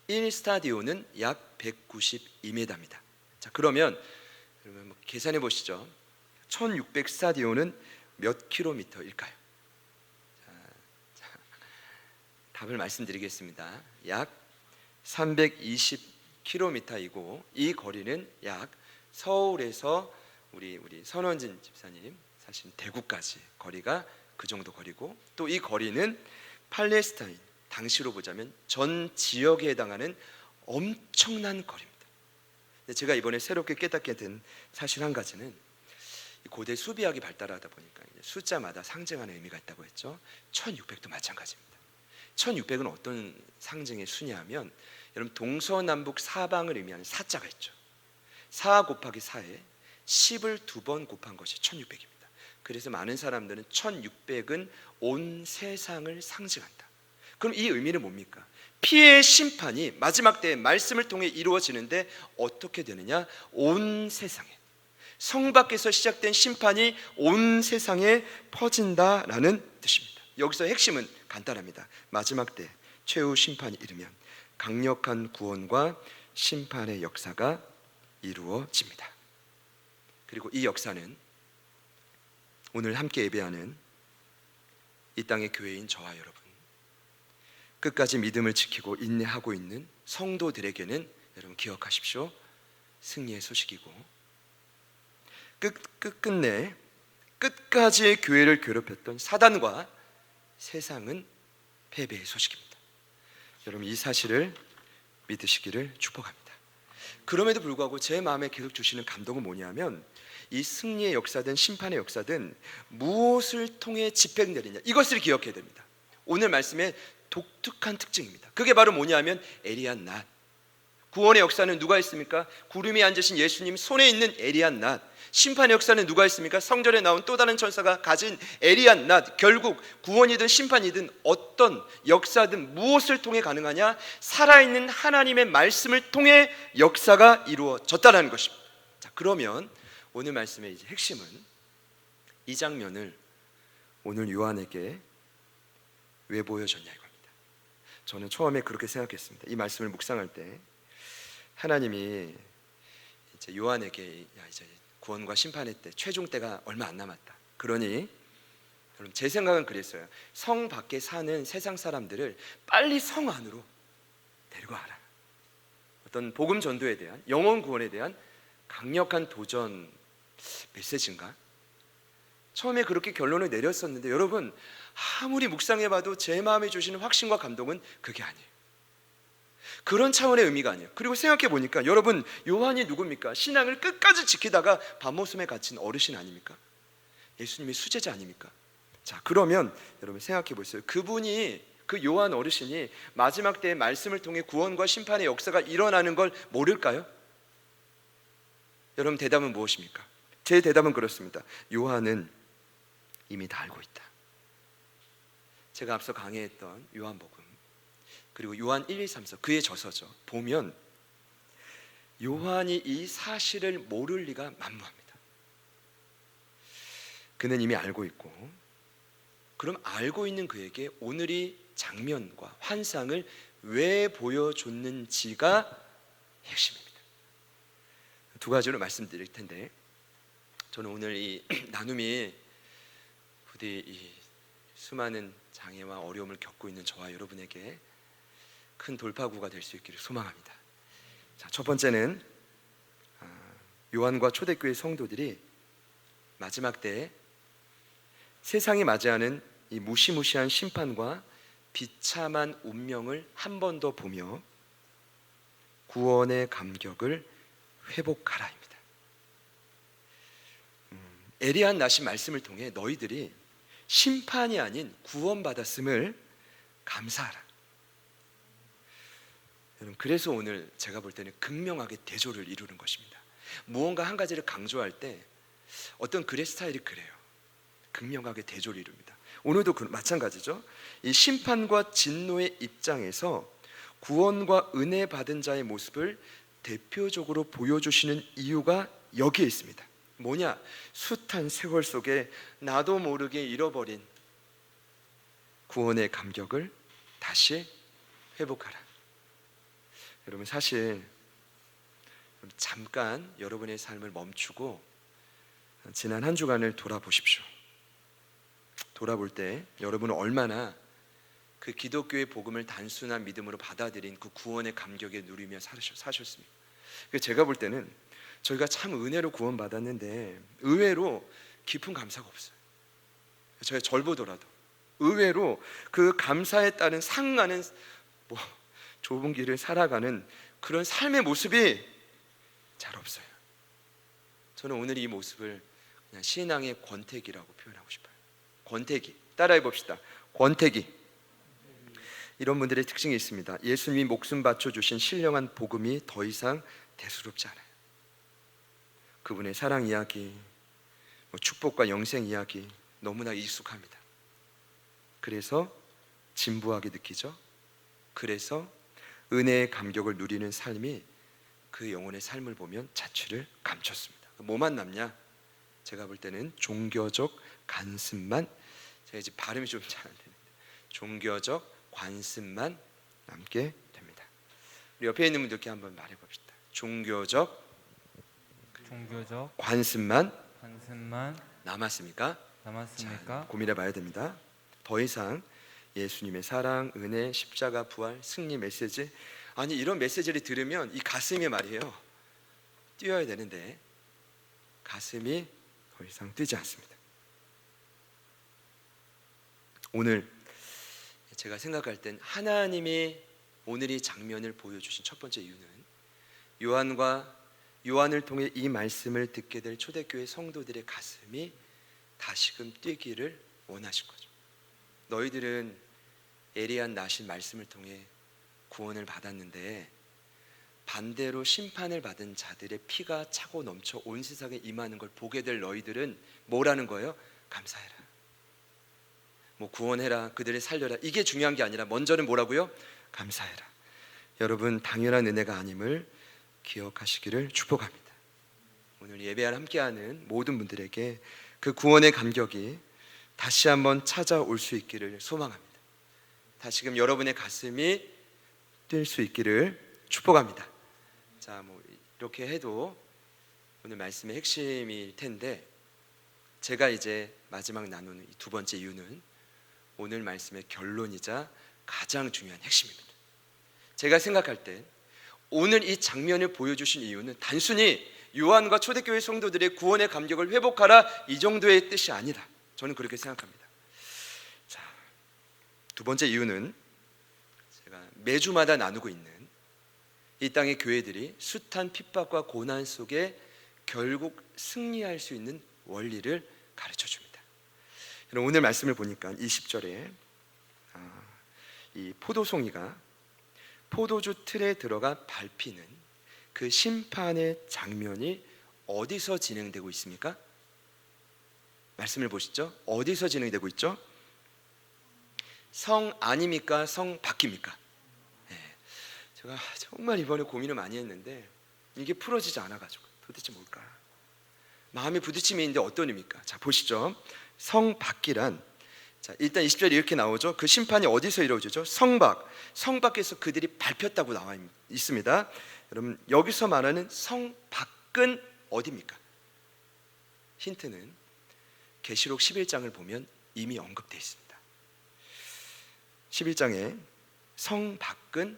1 스타디온은 약 192m입니다. 자, 그러면 여러분 계산해 보시죠. 1600 스타디온은 몇 킬로미터일까요? 답을 말씀드리겠습니다. 약 320km이고 이 거리는 약 서울에서 우리 선원진 집사님 사신 대구까지 거리가 그 정도 거리고, 또 이 거리는 팔레스타인, 당시로 보자면 전 지역에 해당하는 엄청난 거리입니다. 근데 제가 이번에 새롭게 깨닫게 된 사실 한 가지는, 고대 수비학이 발달하다 보니까 숫자마다 상징하는 의미가 있다고 했죠. 1600도 마찬가지입니다. 1600은 어떤 상징의 수냐면, 여러분 동서남북 사방을 의미하는 사자가 있죠. 4 곱하기 4에 10을 2번 곱한 것이 1600입니다. 그래서 많은 사람들은 1600은 온 세상을 상징한다. 그럼 이 의미는 뭡니까? 피의 심판이 마지막 때의 말씀을 통해 이루어지는데 어떻게 되느냐? 온 세상에, 성 밖에서 시작된 심판이 온 세상에 퍼진다라는 뜻입니다. 여기서 핵심은 간단합니다. 마지막 때 최후 심판이 이르면 강력한 구원과 심판의 역사가 이루어집니다. 그리고 이 역사는 오늘 함께 예배하는 이 땅의 교회인 저와 여러분, 끝까지 믿음을 지키고 인내하고 있는 성도들에게는 여러분 기억하십시오. 승리의 소식이고, 끝끝내 끝까지 교회를 괴롭혔던 사단과 세상은 패배의 소식입니다. 여러분 이 사실을 믿으시기를 축복합니다. 그럼에도 불구하고 제 마음에 계속 주시는 감동은 뭐냐면, 이 승리의 역사든 심판의 역사든 무엇을 통해 집행되느냐, 이것을 기억해야 됩니다. 오늘 말씀의 독특한 특징입니다. 그게 바로 뭐냐면 에리야 낫. 구원의 역사는 누가 있습니까? 구름에 앉으신 예수님 손에 있는 에리야 낫. 심판의 역사는 누가 있습니까? 성전에 나온 또 다른 천사가 가진 에리야 낫. 결국 구원이든 심판이든 어떤 역사든 무엇을 통해 가능하냐? 살아있는 하나님의 말씀을 통해 역사가 이루어졌다는 것입니다. 자, 그러면 오늘 말씀의 이제 핵심은, 이 장면을 오늘 요한에게 왜 보여줬냐 이겁니다. 저는 처음에 그렇게 생각했습니다. 이 말씀을 묵상할 때 하나님이 이제 요한에게 이제 구원과 심판의 때, 최종 때가 얼마 안 남았다. 그러니 여러분 제 생각은 그랬어요. 성 밖에 사는 세상 사람들을 빨리 성 안으로 데리고 와라. 어떤 복음 전도에 대한, 영혼 구원에 대한 강력한 도전 메시지인가? 처음에 그렇게 결론을 내렸었는데, 여러분 아무리 묵상해봐도 제 마음에 주시는 확신과 감동은 그게 아니에요. 그런 차원의 의미가 아니에요. 그리고 생각해 보니까 여러분, 요한이 누굽니까? 신앙을 끝까지 지키다가 밤모섬에 갇힌 어르신 아닙니까? 예수님의 수제자 아닙니까? 자, 그러면 여러분 생각해 보세요. 그분이, 그 요한 어르신이 마지막 때의 말씀을 통해 구원과 심판의 역사가 일어나는 걸 모를까요? 여러분 대답은 무엇입니까? 제 대답은 그렇습니다. 요한은 이미 다 알고 있다. 제가 앞서 강의했던 요한복음, 그리고 요한 1, 2, 3서, 그의 저서죠. 보면 요한이 이 사실을 모를 리가 만무합니다. 그는 이미 알고 있고, 그럼 알고 있는 그에게 오늘 이 장면과 환상을 왜 보여줬는지가 핵심입니다. 두 가지로 말씀드릴 텐데, 저는 오늘 이 나눔이 부디 이 수많은 장애와 어려움을 겪고 있는 저와 여러분에게 큰 돌파구가 될 수 있기를 소망합니다. 자, 첫 번째는 요한과 초대교회 성도들이 마지막 때에 세상이 맞이하는 이 무시무시한 심판과 비참한 운명을 한 번 더 보며 구원의 감격을 회복하라입니다. 에리한 나신 말씀을 통해 너희들이 심판이 아닌 구원받았음을 감사하라. 여러분, 그래서 오늘 제가 볼 때는 극명하게 대조를 이루는 것입니다. 무언가 한 가지를 강조할 때 어떤 글의 스타일이 그래요. 극명하게 대조를 이룹니다. 오늘도 마찬가지죠. 이 심판과 진노의 입장에서 구원과 은혜 받은 자의 모습을 대표적으로 보여주시는 이유가 여기에 있습니다. 뭐냐? 숱한 세월 속에 나도 모르게 잃어버린 구원의 감격을 다시 회복하라. 여러분, 사실 잠깐 여러분의 삶을 멈추고 지난 한 주간을 돌아보십시오. 돌아볼 때 여러분은 얼마나 그 기독교의 복음을 단순한 믿음으로 받아들인 그 구원의 감격에 누리며 사셨습니까? 제가 볼 때는 저희가 참 은혜로 구원받았는데 의외로 깊은 감사가 없어요. 저희 절 보더라도 의외로 그 감사에 따른 상하는 좁은 길을 살아가는 그런 삶의 모습이 잘 없어요. 저는 오늘 이 모습을 그냥 신앙의 권태기라고 표현하고 싶어요. 권태기. 따라해 봅시다. 권태기. 이런 분들의 특징이 있습니다. 예수님이 목숨 바쳐 주신 신령한 복음이 더 이상 대수롭지 않아요. 그분의 사랑 이야기, 축복과 영생 이야기 너무나 익숙합니다. 그래서 진부하게 느끼죠. 그래서 은혜의 감격을 누리는 삶이 그 영혼의 삶을 보면 자취를 감췄습니다. 뭐만 남냐? 제가 볼 때는 종교적 관습만, 제가 이제 발음이 좀 잘 안 되는데 종교적 관습만 남게 됩니다. 우리 옆에 있는 분들께 한번 말해봅시다. 종교적 관습만 남았습니까? 자, 고민해봐야 됩니다. 더 이상 예수님의 사랑, 은혜, 십자가, 부활, 승리 메시지, 아니 이런 메시지를 들으면 이 가슴이 말이에요 뛰어야 되는데 가슴이 더 이상 뛰지 않습니다. 오늘 제가 생각할 땐 하나님이 오늘 이 장면을 보여주신 첫 번째 이유는 요한을 통해 이 말씀을 듣게 될 초대교회 성도들의 가슴이 다시금 뛰기를 원하신 거죠. 너희들은 에리한 나신 말씀을 통해 구원을 받았는데 반대로 심판을 받은 자들의 피가 차고 넘쳐 온 세상에 임하는 걸 보게 될 너희들은 뭐라는 거예요? 감사해라. 구원해라, 그들을 살려라, 이게 중요한 게 아니라 먼저는 뭐라고요? 감사해라. 여러분, 당연한 은혜가 아님을 기억하시기를 축복합니다. 오늘 예배를 함께하는 모든 분들에게 그 구원의 감격이 다시 한번 찾아올 수 있기를 소망합니다. 다시금 여러분의 가슴이 뛸 수 있기를 축복합니다. 자, 이렇게 해도 오늘 말씀의 핵심일 텐데, 제가 이제 마지막 나누는 이 두 번째 이유는 오늘 말씀의 결론이자 가장 중요한 핵심입니다. 제가 생각할 때 오늘 이 장면을 보여주신 이유는 단순히 요한과 초대교회 성도들의 구원의 감격을 회복하라 이 정도의 뜻이 아니다. 저는 그렇게 생각합니다. 자, 두 번째 이유는 제가 매주마다 나누고 있는 이 땅의 교회들이 숱한 핍박과 고난 속에 결국 승리할 수 있는 원리를 가르쳐 줍니다. 오늘 말씀을 보니까 이 10절에 이 포도송이가 포도주 틀에 들어가 밟히는 그 심판의 장면이 어디서 진행되고 있습니까? 말씀을 보시죠. 어디서 진행되고 있죠? 성 안입니까? 성 밖입니까? 네. 제가 정말 이번에 고민을 많이 했는데 이게 풀어지지 않아가지고 도대체 뭘까? 마음의 부딪힘이 있는데 어떤 의미입니까? 자, 보시죠. 성 밖이란 자, 일단 20절에 이렇게 나오죠. 그 심판이 어디서 이루어지죠? 성 밖에서 그들이 밟혔다고 나와 있습니다. 여러분, 여기서 말하는 성 밖은 어디입니까? 힌트는 계시록 11장을 보면 이미 언급되어 있습니다. 11장에 성 밖은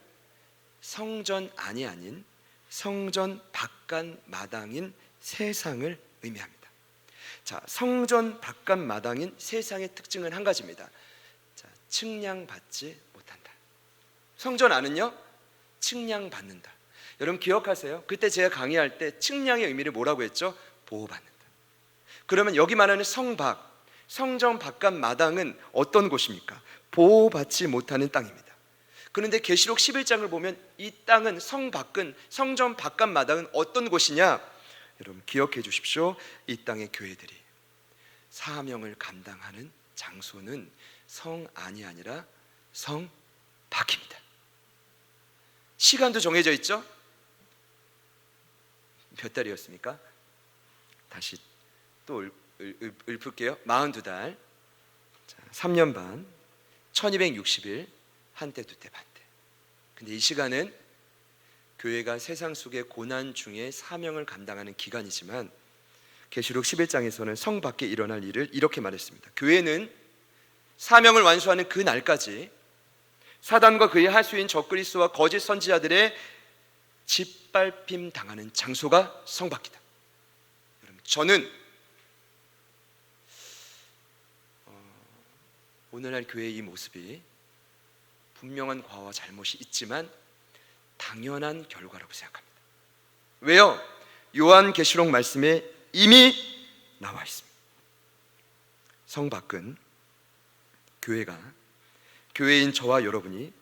성전 안이 아닌 성전 바깥 마당인 세상을 의미합니다. 자, 성전 바깥 마당인 세상의 특징은 한 가지입니다. 자, 측량받지 못한다. 성전 안은요, 측량받는다. 여러분 기억하세요? 그때 제가 강의할 때 측량의 의미를 뭐라고 했죠? 보호받는다. 그러면 여기 말하는 성박, 성전 바깥 마당은 어떤 곳입니까? 보호받지 못하는 땅입니다. 그런데 계시록 11장을 보면 이 땅은 성 밖은, 성전 바깥 마당은 어떤 곳이냐? 여러분 기억해 주십시오. 이 땅의 교회들이 사명을 감당하는 장소는 성 안이 아니라 성 밖입니다. 시간도 정해져 있죠? 몇 달이었습니까? 다시 또 읊을게요. 42달, 3년 반, 1260일, 한때 두때 반때. 근데 이 시간은 교회가 세상 속의 고난 중에 사명을 감당하는 기간이지만 계시록 11장에서는 성 밖에 일어날 일을 이렇게 말했습니다. 교회는 사명을 완수하는 그 날까지 사단과 그의 하수인 적그리스도와 거짓 선지자들의 짓밟힘 당하는 장소가 성 밖이다. 여러분, 저는 오늘날 교회의 이 모습이 분명한 과와 잘못이 있지만 당연한 결과라고 생각합니다. 왜요? 요한계시록 말씀에 이미 나와 있습니다. 성 밖은 교회인 저와 여러분이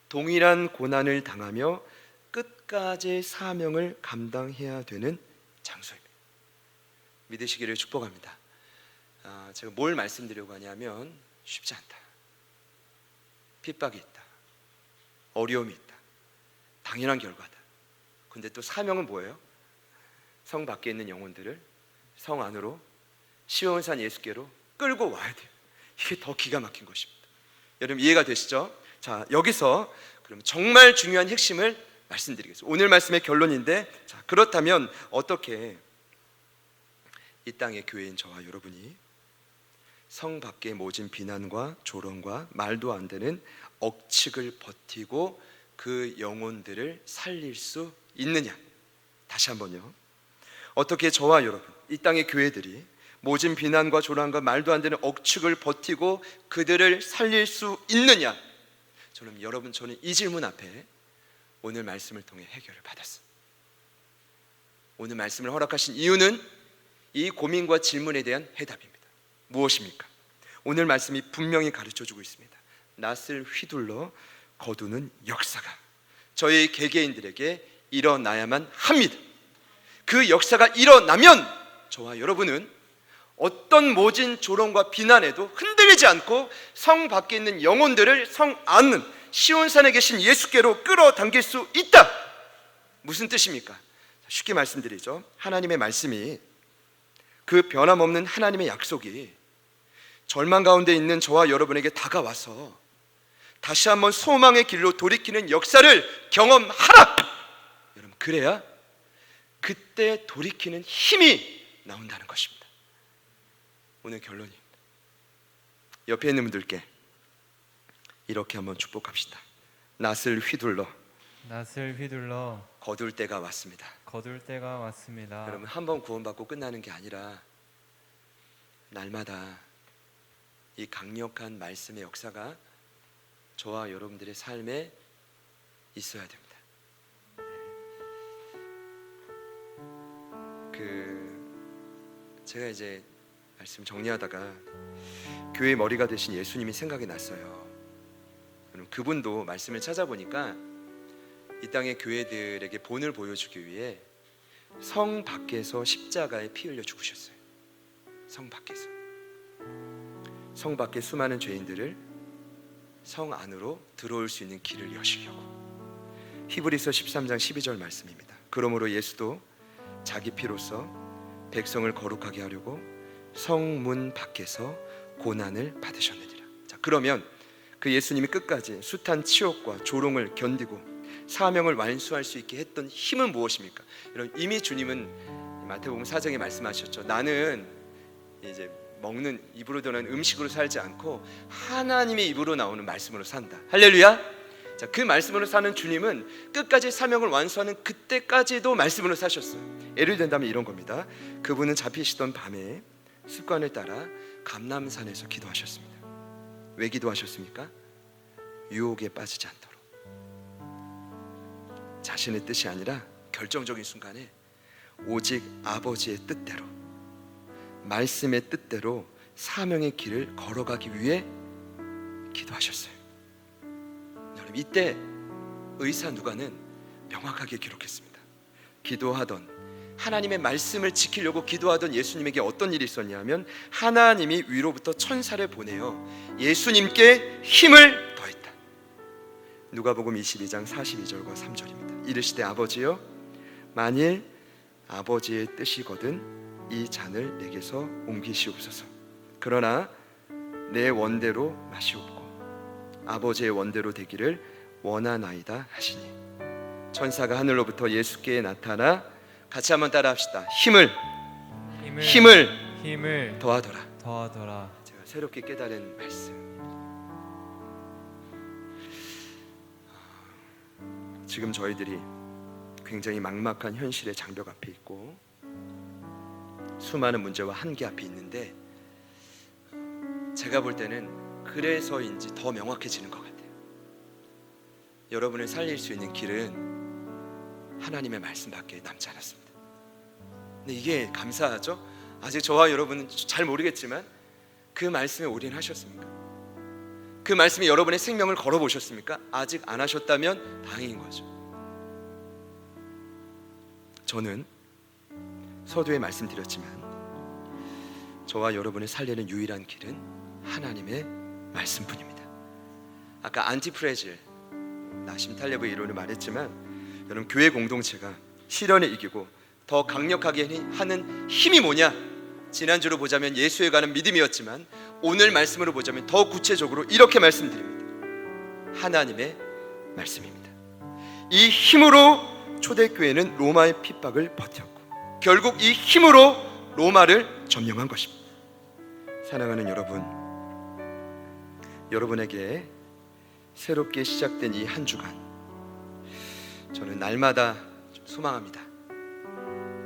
동일한 고난을 당하며 끝까지 사명을 감당해야 되는 장소입니다. 믿으시기를 축복합니다. 제가 뭘 말씀드리려고 하냐면 쉽지 않다. 핍박이 있다. 어려움이 있다. 당연한 결과다. 근데 또 사명은 뭐예요? 성 밖에 있는 영혼들을 성 안으로 시온산 예수께로 끌고 와야 돼요. 이게 더 기가 막힌 것입니다. 여러분 이해가 되시죠? 자, 여기서 그럼 정말 중요한 핵심을 말씀드리겠습니다. 오늘 말씀의 결론인데, 자, 그렇다면 어떻게 이 땅의 교회인 저와 여러분이 성 밖의 모진 비난과 조롱과 말도 안 되는 억측을 버티고 그 영혼들을 살릴 수 있느냐? 다시 한번요. 어떻게 저와 여러분, 이 땅의 교회들이 모진 비난과 조롱과 말도 안 되는 억측을 버티고 그들을 살릴 수 있느냐? 저는 이 질문 앞에 오늘 말씀을 통해 해결을 받았어요. 오늘 말씀을 허락하신 이유는 이 고민과 질문에 대한 해답입니다. 무엇입니까? 오늘 말씀이 분명히 가르쳐주고 있습니다. 낫을 휘둘러 거두는 역사가 저희 개개인들에게 일어나야만 합니다. 그 역사가 일어나면 저와 여러분은 어떤 모진 조롱과 비난에도 흔들리지 않고 성 밖에 있는 영혼들을 성 안은 시온산에 계신 예수께로 끌어당길 수 있다. 무슨 뜻입니까? 쉽게 말씀드리죠. 하나님의 말씀이, 그 변함없는 하나님의 약속이 절망 가운데 있는 저와 여러분에게 다가와서 다시 한번 소망의 길로 돌이키는 역사를 경험하라. 여러분, 그래야 그때 돌이키는 힘이 나온다는 것입니다. 오늘 결론입니다. 옆에 있는 분들께 이렇게 한번 축복합시다. 낫을 휘둘러 거둘 때가 왔습니다. 여러분, 한번 구원받고 끝나는 게 아니라 날마다 이 강력한 말씀의 역사가 저와 여러분들의 삶에 있어야 됩니다. 제가 이제 말씀 정리하다가 교회 머리가 되신 예수님이 생각이 났어요. 그분도 말씀을 찾아보니까 이 땅의 교회들에게 본을 보여주기 위해 성 밖에서 십자가에 피 흘려 죽으셨어요. 성 밖에 수많은 죄인들을 성 안으로 들어올 수 있는 길을 여시려고. 히브리서 13장 12절 말씀입니다. 그러므로 예수도 자기 피로써 백성을 거룩하게 하려고 성문 밖에서 고난을 받으셨느니라. 자, 그러면 그 예수님이 끝까지 숱한 치욕과 조롱을 견디고 사명을 완수할 수 있게 했던 힘은 무엇입니까? 여러분, 이미 주님은 마태복음 4장에 말씀하셨죠. 나는 이제 먹는 입으로 들어오는 음식으로 살지 않고 하나님의 입으로 나오는 말씀으로 산다. 할렐루야. 자, 그 말씀으로 사는 주님은 끝까지 사명을 완수하는 그때까지도 말씀으로 사셨어요. 예를 든다면 이런 겁니다. 그분은 잡히시던 밤에 습관을 따라 감람산에서 기도하셨습니다. 왜 기도하셨습니까? 유혹에 빠지지 않도록. 자신의 뜻이 아니라 결정적인 순간에 오직 아버지의 뜻대로, 말씀의 뜻대로 사명의 길을 걸어가기 위해 기도하셨어요. 여러분, 이때 의사 누가는 명확하게 기록했습니다. 기도하던, 하나님의 말씀을 지키려고 기도하던 예수님에게 어떤 일이 있었냐면 하나님이 위로부터 천사를 보내어 예수님께 힘을 더했다. 누가복음 22장 42절과 3절입니다. 이르시되 아버지여, 만일 아버지의 뜻이거든 이 잔을 내게서 옮기시옵소서. 그러나 내 원대로 마시옵고 아버지의 원대로 되기를 원하나이다 하시니 천사가 하늘로부터 예수께 나타나 같이 한번 따라합시다. 힘을 더하더라. 제가 새롭게 깨달은 말씀. 지금 저희들이 굉장히 막막한 현실의 장벽 앞에 있고 수많은 문제와 한계 앞에 있는데 제가 볼 때는 그래서인지 더 명확해지는 것 같아요. 여러분을 살릴 수 있는 길은 하나님의 말씀밖에 남지 않았습니다. 근데 이게 감사하죠? 아직 저와 여러분은 잘 모르겠지만 그 말씀에 올인하셨습니까? 그 말씀이 여러분의 생명을 걸어보셨습니까? 아직 안 하셨다면 다행인 거죠. 저는 서두에 말씀드렸지만 저와 여러분을 살리는 유일한 길은 하나님의 말씀뿐입니다. 아까 안티프레질, 나심탈레브 이론을 말했지만 여러분, 교회 공동체가 시련을 이기고 더 강력하게 하는 힘이 뭐냐? 지난주로 보자면 예수에 관한 믿음이었지만 오늘 말씀으로 보자면 더 구체적으로 이렇게 말씀드립니다. 하나님의 말씀입니다. 이 힘으로 초대교회는 로마의 핍박을 버텼고 결국 이 힘으로 로마를 점령한 것입니다. 사랑하는 여러분, 여러분에게 새롭게 시작된 이 한 주간 저는 날마다 소망합니다.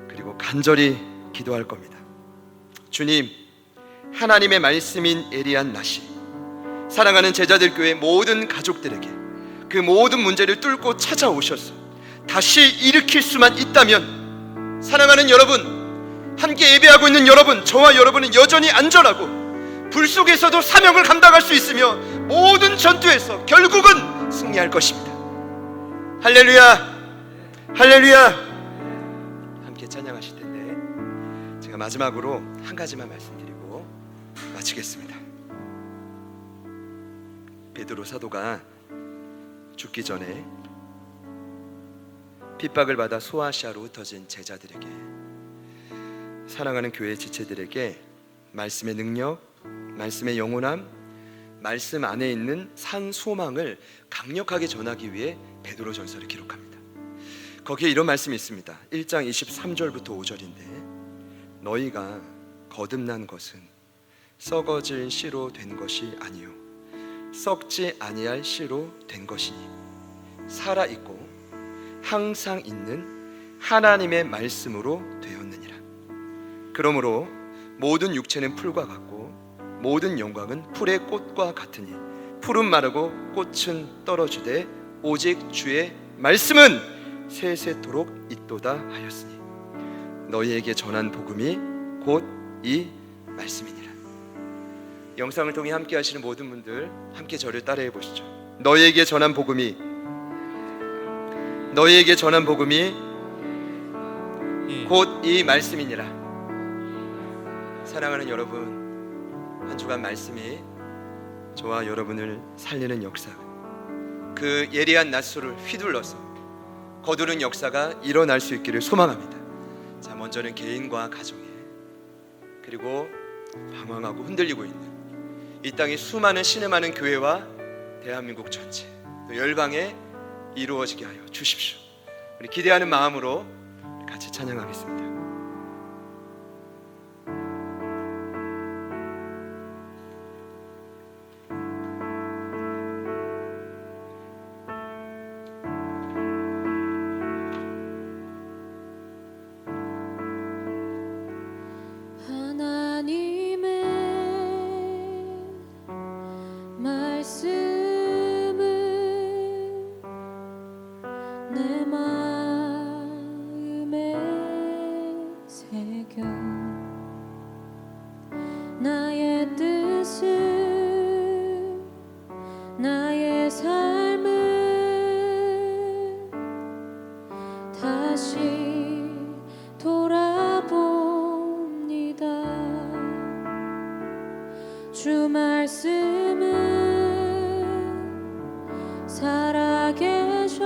그리고 간절히 기도할 겁니다. 주님, 하나님의 말씀인 에리안 나시, 사랑하는 제자들 교회 모든 가족들에게 그 모든 문제를 뚫고 찾아오셔서 다시 일으킬 수만 있다면, 사랑하는 여러분, 함께 예배하고 있는 여러분, 저와 여러분은 여전히 안전하고 불 속에서도 사명을 감당할 수 있으며 모든 전투에서 결국은 승리할 것입니다. 할렐루야, 할렐루야. 함께 찬양하실 텐데 제가 마지막으로 한 가지만 말씀드리고 마치겠습니다. 베드로 사도가 죽기 전에 핍박을 받아 소아시아로 흩어진 제자들에게, 사랑하는 교회 지체들에게 말씀의 능력, 말씀의 영원함, 말씀 안에 있는 산 소망을 강력하게 전하기 위해 베드로 전서를 기록합니다. 거기에 이런 말씀이 있습니다. 1장 23절부터 5절인데 너희가 거듭난 것은 썩어질 씨로 된 것이 아니요 썩지 아니할 씨로 된 것이니 살아있고 항상 있는 하나님의 말씀으로 되었느니라. 그러므로 모든 육체는 풀과 같고 모든 영광은 풀의 꽃과 같으니 풀은 마르고 꽃은 떨어지되 오직 주의 말씀은 세세토록 있도다 하였으니 너희에게 전한 복음이 곧 이 말씀이니라. 영상을 통해 함께 하시는 모든 분들 함께 저를 따라해 보시죠. 너희에게 전한 복음이 곧 이 말씀이니라. 사랑하는 여러분, 한 주간 말씀이 저와 여러분을 살리는 역사, 그 예리한 낫소를 휘둘러서 거두는 역사가 일어날 수 있기를 소망합니다. 자, 먼저는 개인과 가정에, 그리고 방황하고 흔들리고 있는 이 땅의 수많은 신의 많은 교회와 대한민국 전체 또 열방에 이루어지게 하여 주십시오. 우리 기대하는 마음으로 같이 찬양하겠습니다. 하나님의 말씀을 내 마음에 새겨 나의 뜻을 나의 삶을 다시 돌아봅니다. 주 말씀은 살아계셔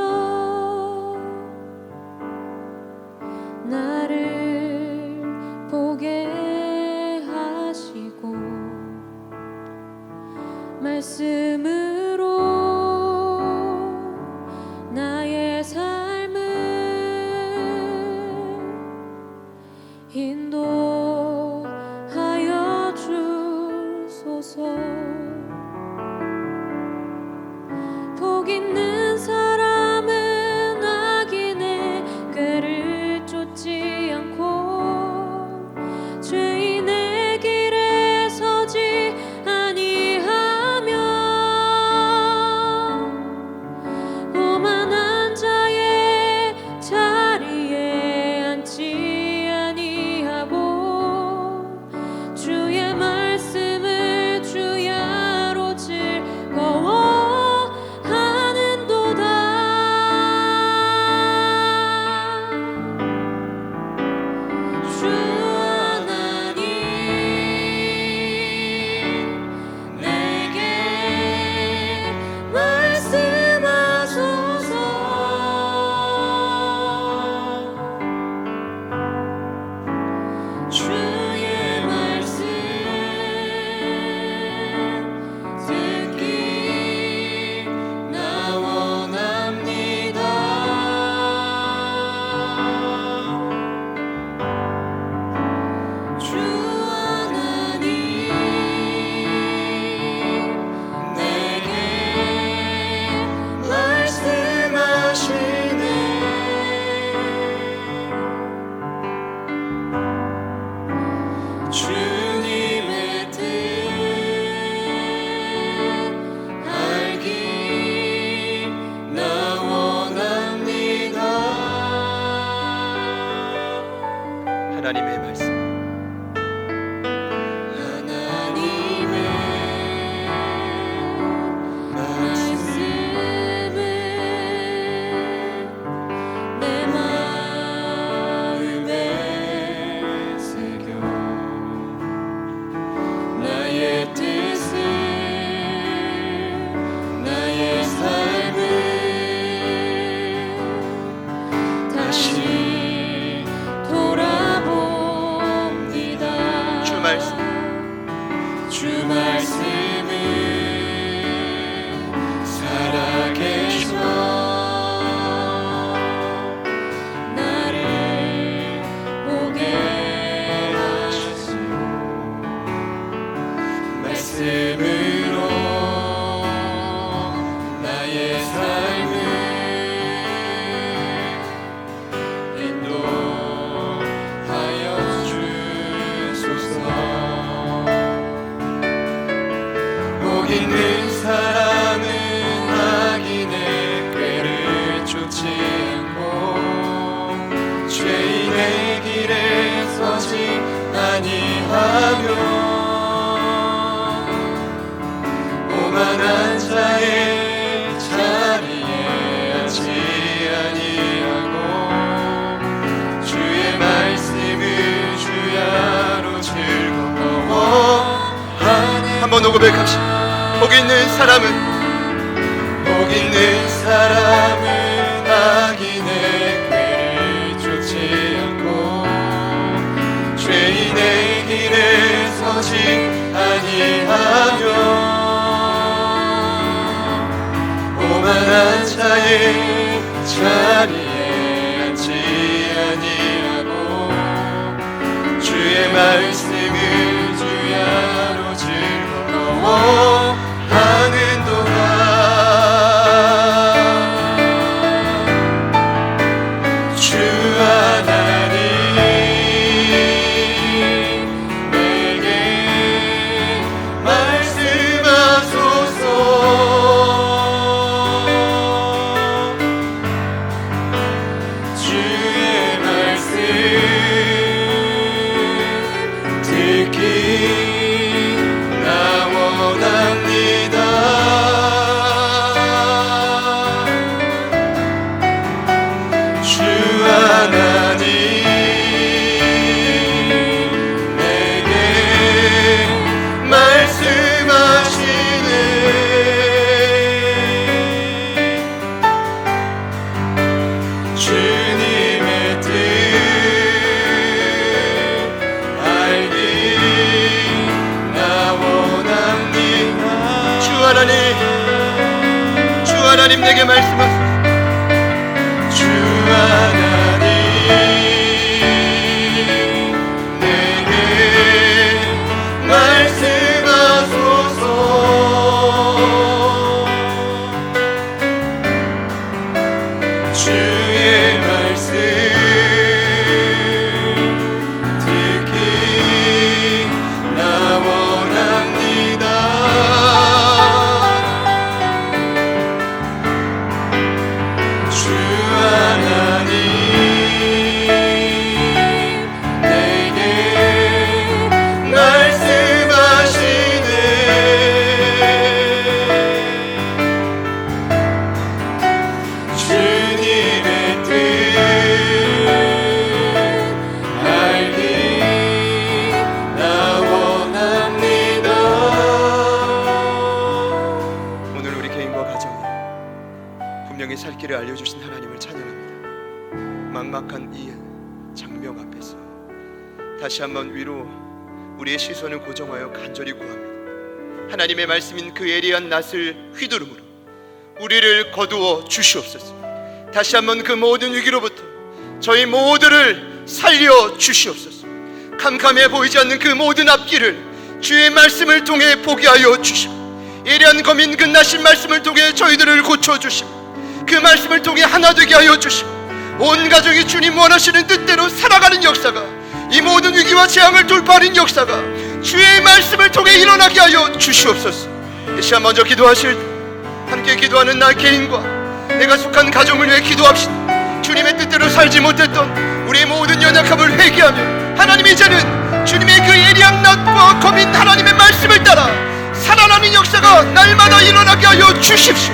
나를 보게 하시고 말씀으로 나의 삶을 인도하여 주소서. 복 있는 사람은 악인의 꾀를 쫓지 않고 죄인의 길에 서지 아니하며 오만한 자의 자리에 앉지 아니하고 주의 말씀을 주야로 즐거워하는도다. 주 하나님 내게 말씀하소서. 주의 말씀 듣기 나 원합니다. 주 하나님 내게 말씀하시네. 주님의 뜻 알기 나 원합니다. 하나님의 말씀 하나님의 말씀을 내 마음에 새겨 나의 뜻을 나의 삶을 다시 돌아봅니다. 주 말씀 주 말씀은 살아계셔 나를 보게 하시고 말씀으로 나의 삶을 인도하여 주소서. 복 있는 사람은 악인의 꾀를 쫓지 않고 죄인의 길에 서지 아니하며 오만한 자의 자리에 앉지 아니하고 주의 말씀을 주야로 즐거워하는. 한번 고백합시다. 복 있는 사람은 악인의 꾀를 쫓지 않고 죄인의 길에 서지 아니하며 자리에 앉지 아니하고 주의 말씀을 주야로 즐거워하는 동안 주 하나님 내게 말씀하소서. 주의 말씀 듣기 나 원합니다. 주 하나님 내게 말씀하시네. 주님의 뜻 알기 나 원합니다. 주 하나님 내게 말씀하소서. 주 하나님 내게 말씀하소서. 주의 말씀 듣기 나 원합니다. 주 하나님 내게 말씀하시네. 주님의 뜻 알기 나 원합니다. 오늘 우리 개인과 가정에 분명히 살 길을 알려주신 하나님을 찬양합니다. 막막한 이 장벽 앞에서 다시 한번 위로 우리의 시선을 고정하여 간절히 구합니다. 하나님의 말씀인 그 예리한 낫을 휘두름으로 우리를 거두어 주시옵소서. 다시 한번 그 모든 위기로부터 저희 모두를 살려 주시옵소서. 캄캄해 보이지 않는 그 모든 앞길을 주의 말씀을 통해 보게 하여 주시고 예리한 검인 끝나신 말씀을 통해 저희들을 고쳐주시고 그 말씀을 통해 하나 되게 하여 주시고 온 가족이 주님 원하시는 뜻대로 살아가는 역사가 이 모든 위기와 재앙을 돌파하는 역사가 주의 말씀을 통해 일어나게 하여 주시옵소서. 이 시간 먼저 기도하실 때 함께 기도하는 나 개인과 내가 속한 가정을 위해 기도합시다. 주님의 뜻대로 살지 못했던 우리의 모든 연약함을 회개하며 하나님 이제는 주님의 그 예리한 낫과 검인 하나님의 말씀을 따라 살아나는 역사가 날마다 일어나게 하여 주십시오.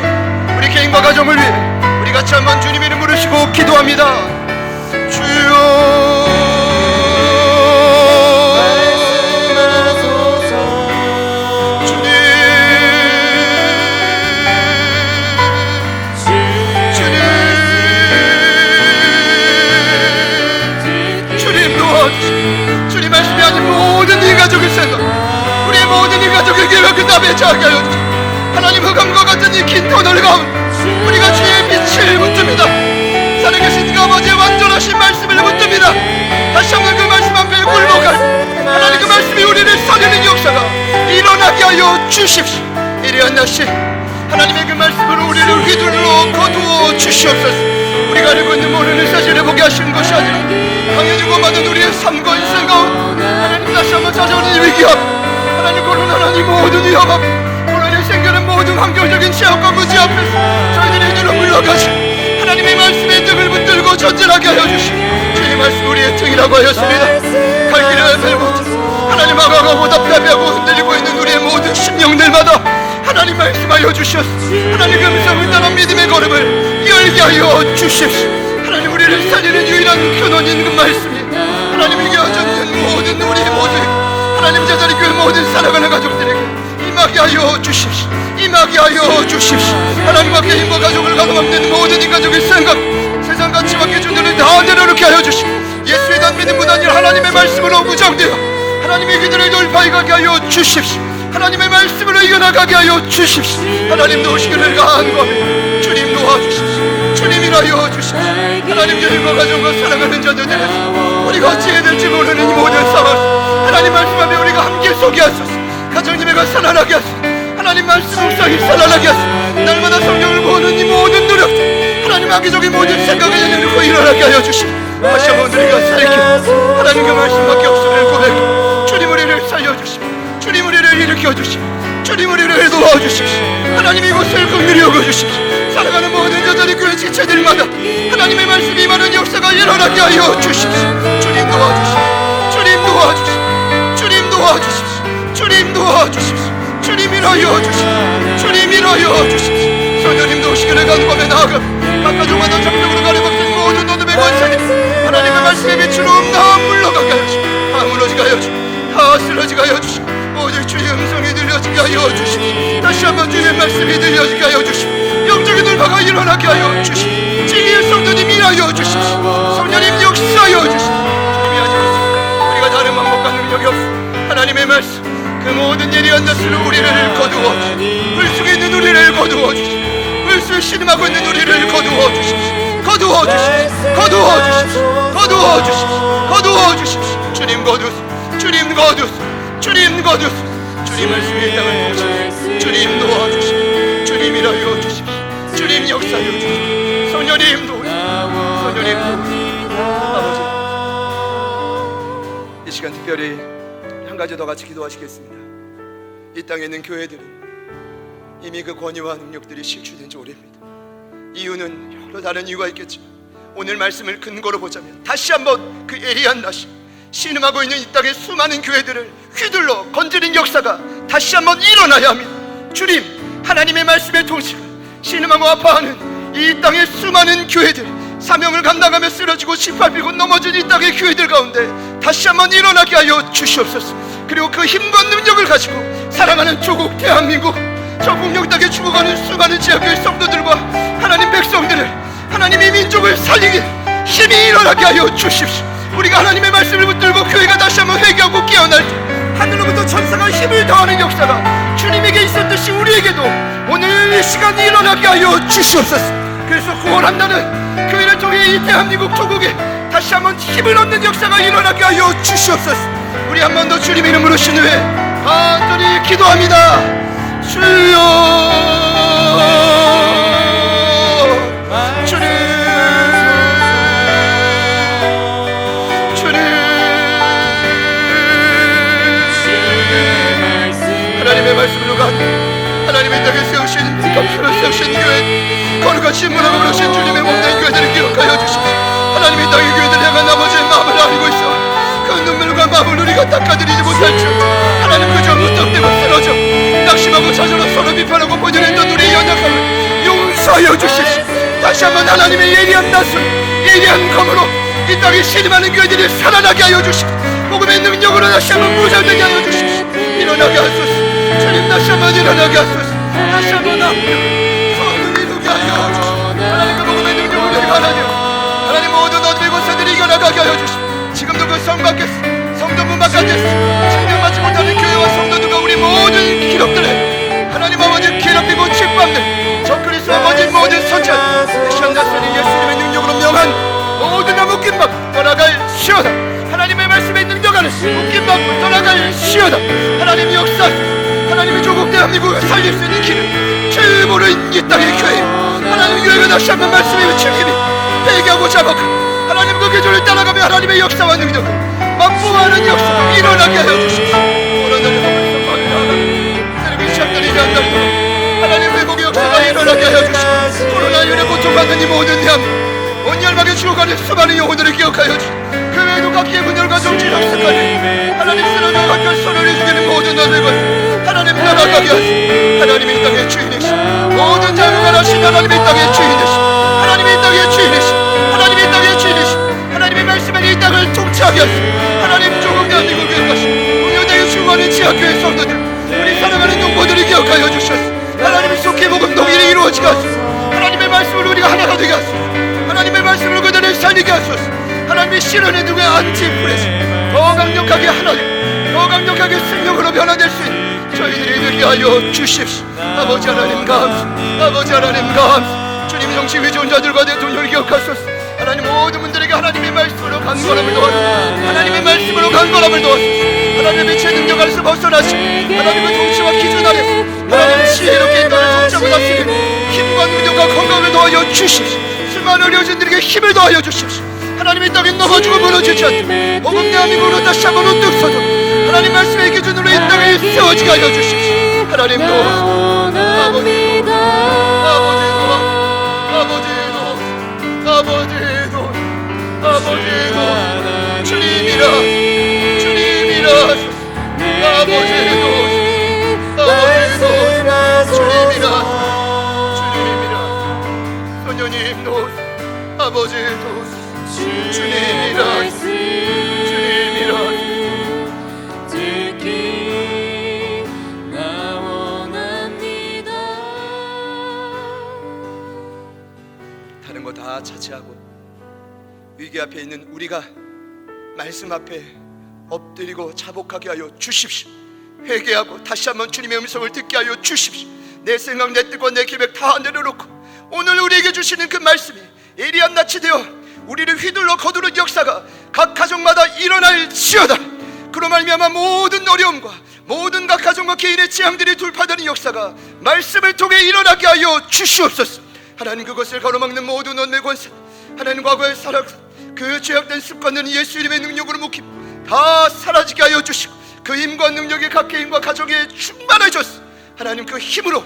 우리 개인과 가정을 위해 우리 같이 한번 주님 이름 부르시고 기도합니다. 주여 주님 말씀이 아닌 모든 이 가족을 생각 우리의 모든 이 가족을 기회 그 답에 자게 하여 주시고 하나님 흑암과 같은 이 긴 터널 가운데 우리가 주의 빛을 붙듭니다. 살아계신 그 아버지의 완전하신 말씀을 붙듭니다. 다시 한번 그 말씀 앞에 굴복할 하나님 그 말씀이 우리를 살리는 역사가 일어나게 하여 주십시오. 예리한 날씨 하나님의 그 말씀으로 우리를 휘둘러 거두어 주시옵소서. 우리가 알고 있는 모르는 사실을 보게 하시는 것이 아니라 강해지고 받은 우리의 삶과 인생 가운데 하나님 다시 한번 찾아오는 이 위기함 하나님 코로나는 이 모든 위험 앞 코로나에 생기는 모든 환경적인 제약과 무지 앞에서 저희들의 눈을 물러가시 하나님의 말씀에 등을 붙들고 전진하게 하여 주시고 주의 말씀 우리의 등이라고 하였습니다. 갈 길을 밟고 하나님 아가가보다 패배하고 흔들리고 있는 우리의 모든 심령들마다 하나님 말씀하여 주시옵소서. 하나님 음성을 따라 믿음의 걸음을 열게 하여 주십시오. 하나님 우리를 살리는 유일한 근원인 그 말씀이 하나님 이겨졌는 모든 우리 모두 하나님 제자리 그 모든 살아가는 가족들에게 임하게 하여 주십시오. 임하게 하여 주십시오. 하나님과 개인과 가족을 가동하는 모든 이 가족의 생각 세상 가치와 기준들을 다 내려놓게 하여 주시고 예수의 단 믿음보다 아니라 하나님의 말씀으로 무장되어 하나님의 기들을 돌파해 가게 하여 주십시오. 하나님의 말씀으로 이겨나가게 하여 주십시오. 하나님 도우시기를 간구하며 주님 도와주십시오. 하여 주십시오. 하나님 교회와 가정과 사랑하는 자녀들에서 우리가 어찌해야 될지 모르는 이 모든 상황 하나님 말씀하며 우리가 함께 서게 하소서. 가정님에가 살아나게 하소서. 하나님 말씀 묵상이 살아나게 하소서. 날마다 성경을 보는 이 모든 노력 하나님 악의적인 모든 생각을 내려놓고 일어나게 하여 주십시오. 다시 한번 우리가 살게 하나님 그 말씀밖에 없음을 고백해 주님 우리를 살려주십시오. 주님 우리를 일으켜주십시오. 주님 우리를 도와주십시오. 하나님 이곳을 긍휼히 여겨주십시오. 살아가는 모든 여전히 그 지체들마다 하나님의 말씀이 임하는 역사가 일어나게 하여 주십시오. 주님 도와주십시오. 주님 도와주십시오. 주님 도와주십시오. 주님 도와주십시오. 주님 일하여 주십시오. 주님 일하여 주십시오. 성령님도 오시기를 간구하며 나아가 각 가족마다 정력으로 가려박힌 모든 어둠의 권세들 하나님의 말씀에 비추는 다 물러가게 하여 주십시오. 다 무너지게 하여 주십시오. 다 쓰러지게 하여 주십시오. 오직 주의 음성이 들려지게 하여 주십시오. 다시 한번 주의 말씀이 들려지게 하여 주십시오. 영적인 돌파가 일어나게 하여 주십시오. 진리의 성도님 일하여 주십시오. 성령님 역사하여 주십시오. 주님이 하지 마십시오. 우리가 다른 방법과 능력이 없어 하나님의 말씀 그 모든 예리한 낯으로 우리를 거두어 주십시오. 불속에 있는 우리를 거두어 주십시오. 불수에 신음하고 있는 우리를 거두어 주십시오. 거두어 주십시오. 거두어 주십시오. 거두어 주십시오. 거두어 주십시오. 주님 거두소서. 주님 거두소서. 주님 거두소서. 주님 말씀의 땅을 보십시오. 주님 도와주십시오. 주님 일하여 주십시오. 주님 역사하여 주십시오. 성령님 도우십시오. 성령님 도우십시오. 아버지 이 시간 특별히 한 가지 더 같이 기도하시겠습니다. 이 땅에 있는 교회들은 이미 그 권위와 능력들이 실추된 지 오래입니다. 이유는 여러 다른 이유가 있겠지만 오늘 말씀을 근거로 보자면 다시 한번 그 예리한 낯이 신음하고 있는 이 땅의 수많은 교회들을 휘둘러 건드린 역사가 다시 한번 일어나야 합니다. 주님 하나님의 말씀의 통치가 신음하고 아파하는 이 땅의 수많은 교회들 사명을 감당하며 쓰러지고 짓밟히고 넘어진 이 땅의 교회들 가운데 다시 한번 일어나게 하여 주시옵소서. 그리고 그 힘과 능력을 가지고 사랑하는 조국 대한민국 저 북녘 땅에 죽어가는 수많은 지하교회 성도들과 하나님 백성들을 하나님의 민족을 살리기 힘이 일어나게 하여 주십시오. 우리가 하나님의 말씀을 붙들고 교회가 다시 한번 회개하고 깨어날 때 하늘로부터 천사가 힘을 더하는 역사가 주님에게 있었듯이 우리에게도 오늘 이 시간이 일어나게 하여 주시옵소서. 그래서 구원한다는 교회를 통해 이 대한민국 조국에 다시 한번 힘을 얻는 역사가 일어나게 하여 주시옵소서. 우리 한 번 더 주님 이름으로 신뢰해 간절히 기도합니다. 주여 주님 주님 하나님의 말씀으로 간 하나님의 땅에 세우신 감사를 세우신 교회 거룩한 신문하고 그러신 주님의 몸된 교회들을 기억하여 주십시오. 하나님의 땅의 교회들 향한 아버지의 마음을 알고 있어 그 눈물과 마음을 우리가 닦아드리지 못할 줄 하나님 그저 무턱대고 쓰러져 낙심하고 좌절로 서로 비판하고 보존했던 우리의 연약함을 용서하여 주십시오. 다시 한번 하나님의 예리한 낯으로 예리한 검으로 이 땅에 신음하는 교회들이 살아나게 하여 주십시오. 복음의 능력으로 다시 한번 무장되게 하여 주십시오. 일어나게 하소서. 주님 다시 한번 일어나게 하소서. 다시 한번 소원을 이루게 하여 주십시오. 하나님 그 복음의 능력으로 일어나며 하나님 모든 어둠의 권세들이 이겨나가게 하여 주십시오. 지금도 그 성 밖에서 성전문 바깥에서 생명받지 못하는 교회와 성도들과 우리 모든 기록들에 하나님 아버지 괴롭히고 짓밟는 적그리스도와 거짓 모든 선전 시험 나서니 예수님의 능력으로 명한 모든 묶임 받고 떠나갈 시어다. 하나님의 말씀에 능력하는 묶임 받고 떠나갈 시어다. 하나님 역사 하나님의 조국 대한민국을 살릴 수 있는 길을 최고로인 이 땅의 교회 하나님 교회가 다시 한번 말씀에 비친 힘이 회개하고 자박하고 하나님 그 계절을 따라가며 하나님의 역사와 능력을 맛보아하는 역사가 일어나게 하여 주십시오. 오늘날의 법을 선포하며 하나님의 시작들이 일어난다면 하나님 회복의 역사가 일어나게 하여 주십시오. 코로나19에 고통받는 이 모든 대한민국 온열하게 죽어가는 수많은 영혼들을 기억하여 주십시오. 그 외에도 각기의 분열과 정치 학습까지 하나님 쓰러져 한결 선언해 주기는 모든 언어를 하나님 나아가게 하시오. 하나님의 땅의 주인이시오. 모든 자유가 나신 하나님의 땅의 주인이시오. 하나님의 땅의 주인이시오. 하나님의 땅의 주인이시오. 하나님의 말씀에 이 땅을 통치하게 하시오. 하나님 조국 대한민국 기억하시오. 동료대의 수많은 지하교회 성도들 우리 사랑하는 동포들이 기억하여 주셨소. 하나님의 속히 복음 동일이 이루어지게 하소서. 하나님의 말씀으로 우리가 하나가 되게 하소서. 하나님의 말씀으로 그들을 살리게 하소서. 하나님의 실현의 누구의 안티프레스 더 강력하게 하나님 더 강력하게 생명으로 변화될 수 있는 저희들이 되게 하여 주십시오. 아버지 하나님 감사 아버지 하나님 감사 주님 정치 위존자들과 대통령을 기억하소서. 하나님 모든 분들에게 하나님의 말씀으로 간구함을 도와주소서. 하나님의 말씀으로 간구함을 도와주소서. 하나님의 빛의 능력 안에서 벗어나시고 하나님의 통치와 기준 안에서 하나님 지혜롭게 이 땅을 통치하고 다스리는 힘과 능력과 건강을 더하여 주십시오. 수많은 어려워진들에게 힘을 더하여 주십시오. 하나님 이 땅에 넘어지고 무너지지 않도록 복음 대한민국으로 다시 한번 우뚝 서도록 하나님 말씀의 기준으로 이 땅에 세워지게 하여 주십시오. 하나님 도와주소서. 아버지도 주님이라 주님이라 소녀님도 아버지도 주님이라 듣기 나 원합니다. 다른 거 다 차치하고 위기 앞에 있는 우리가 말씀 앞에 엎드리고 자복하게 하여 주십시오. 회개하고 다시 한번 주님의 음성을 듣게 하여 주십시오. 내 생각, 내 뜻과 내 계획 다 내려놓고 오늘 우리에게 주시는 그 말씀이 예리한 낯이 되어 우리를 휘둘러 거두는 역사가 각 가정마다 일어날지어다. 그로 말미암아 모든 어려움과 모든 각 가정과 개인의 재앙들이 돌파되는 역사가 말씀을 통해 일어나게 하여 주시옵소서. 하나님 그것을 가로막는 모든 원매 권세, 하나님 과거의 살아 그 죄악된 습관들은 예수 이름의 능력으로 묵히고 다 사라지게 하여 주시고 그 힘과 능력이 각 개인과 가정에 충만해졌어. 하나님 그 힘으로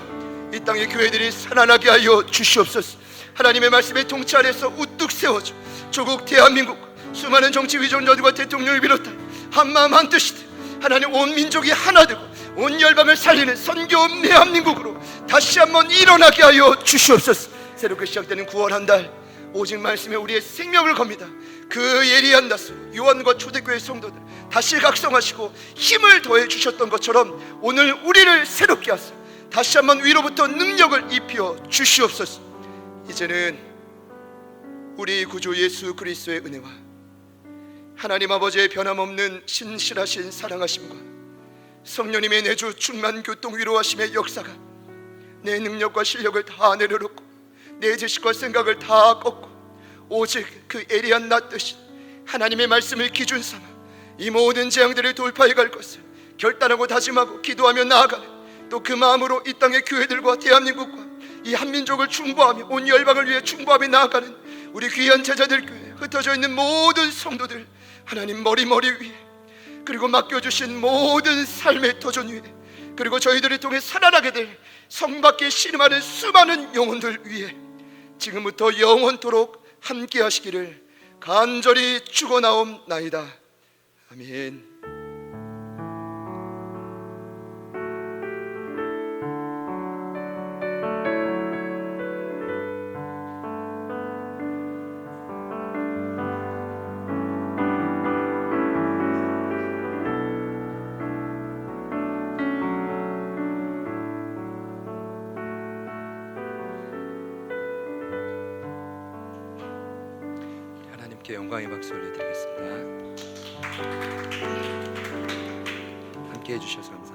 이 땅의 교회들이 살아나게 하여 주시옵소서. 하나님의 말씀의 통치 아래서 우뚝 세워져 조국 대한민국 수많은 정치 위존자들과 대통령을 비롯한 한마음 한뜻이 하나님 온 민족이 하나 되고 온 열방을 살리는 선교 대한민국으로 다시 한번 일어나게 하여 주시옵소서. 새롭게 시작되는 9월 한 달 오직 말씀에 우리의 생명을 겁니다. 그 예리한 낯으로 요한과 초대교회 성도들 다시 각성하시고 힘을 더해 주셨던 것처럼 오늘 우리를 새롭게 하사 다시 한번 위로부터 능력을 입혀 주시옵소서. 이제는 우리 구주 예수 그리스도의 은혜와 하나님 아버지의 변함없는 신실하신 사랑하심과 성령님의 내주 충만 교통 위로하심의 역사가 내 능력과 실력을 다 내려놓고 내 지식과 생각을 다 꺾고 오직 그 예리한 나 뜻인 하나님의 말씀을 기준 삼아 이 모든 재앙들을 돌파해 갈 것을 결단하고 다짐하고 기도하며 나아가는 또 그 마음으로 이 땅의 교회들과 대한민국과 이 한민족을 충고하며 온 열방을 위해 충고하며 나아가는 우리 귀한 제자들 교회 흩어져 있는 모든 성도들 하나님 머리 위에 그리고 맡겨주신 모든 삶의 터전 위에 그리고 저희들을 통해 살아나게 될 성밖에 신음하는 수많은 영혼들 위에 지금부터 영원토록 함께 하시기를 간절히 축원하옵나이다. 아멘. 하나님께 영광의 박수 올려드리겠습니다. 함께 해주셔서 감사합니다.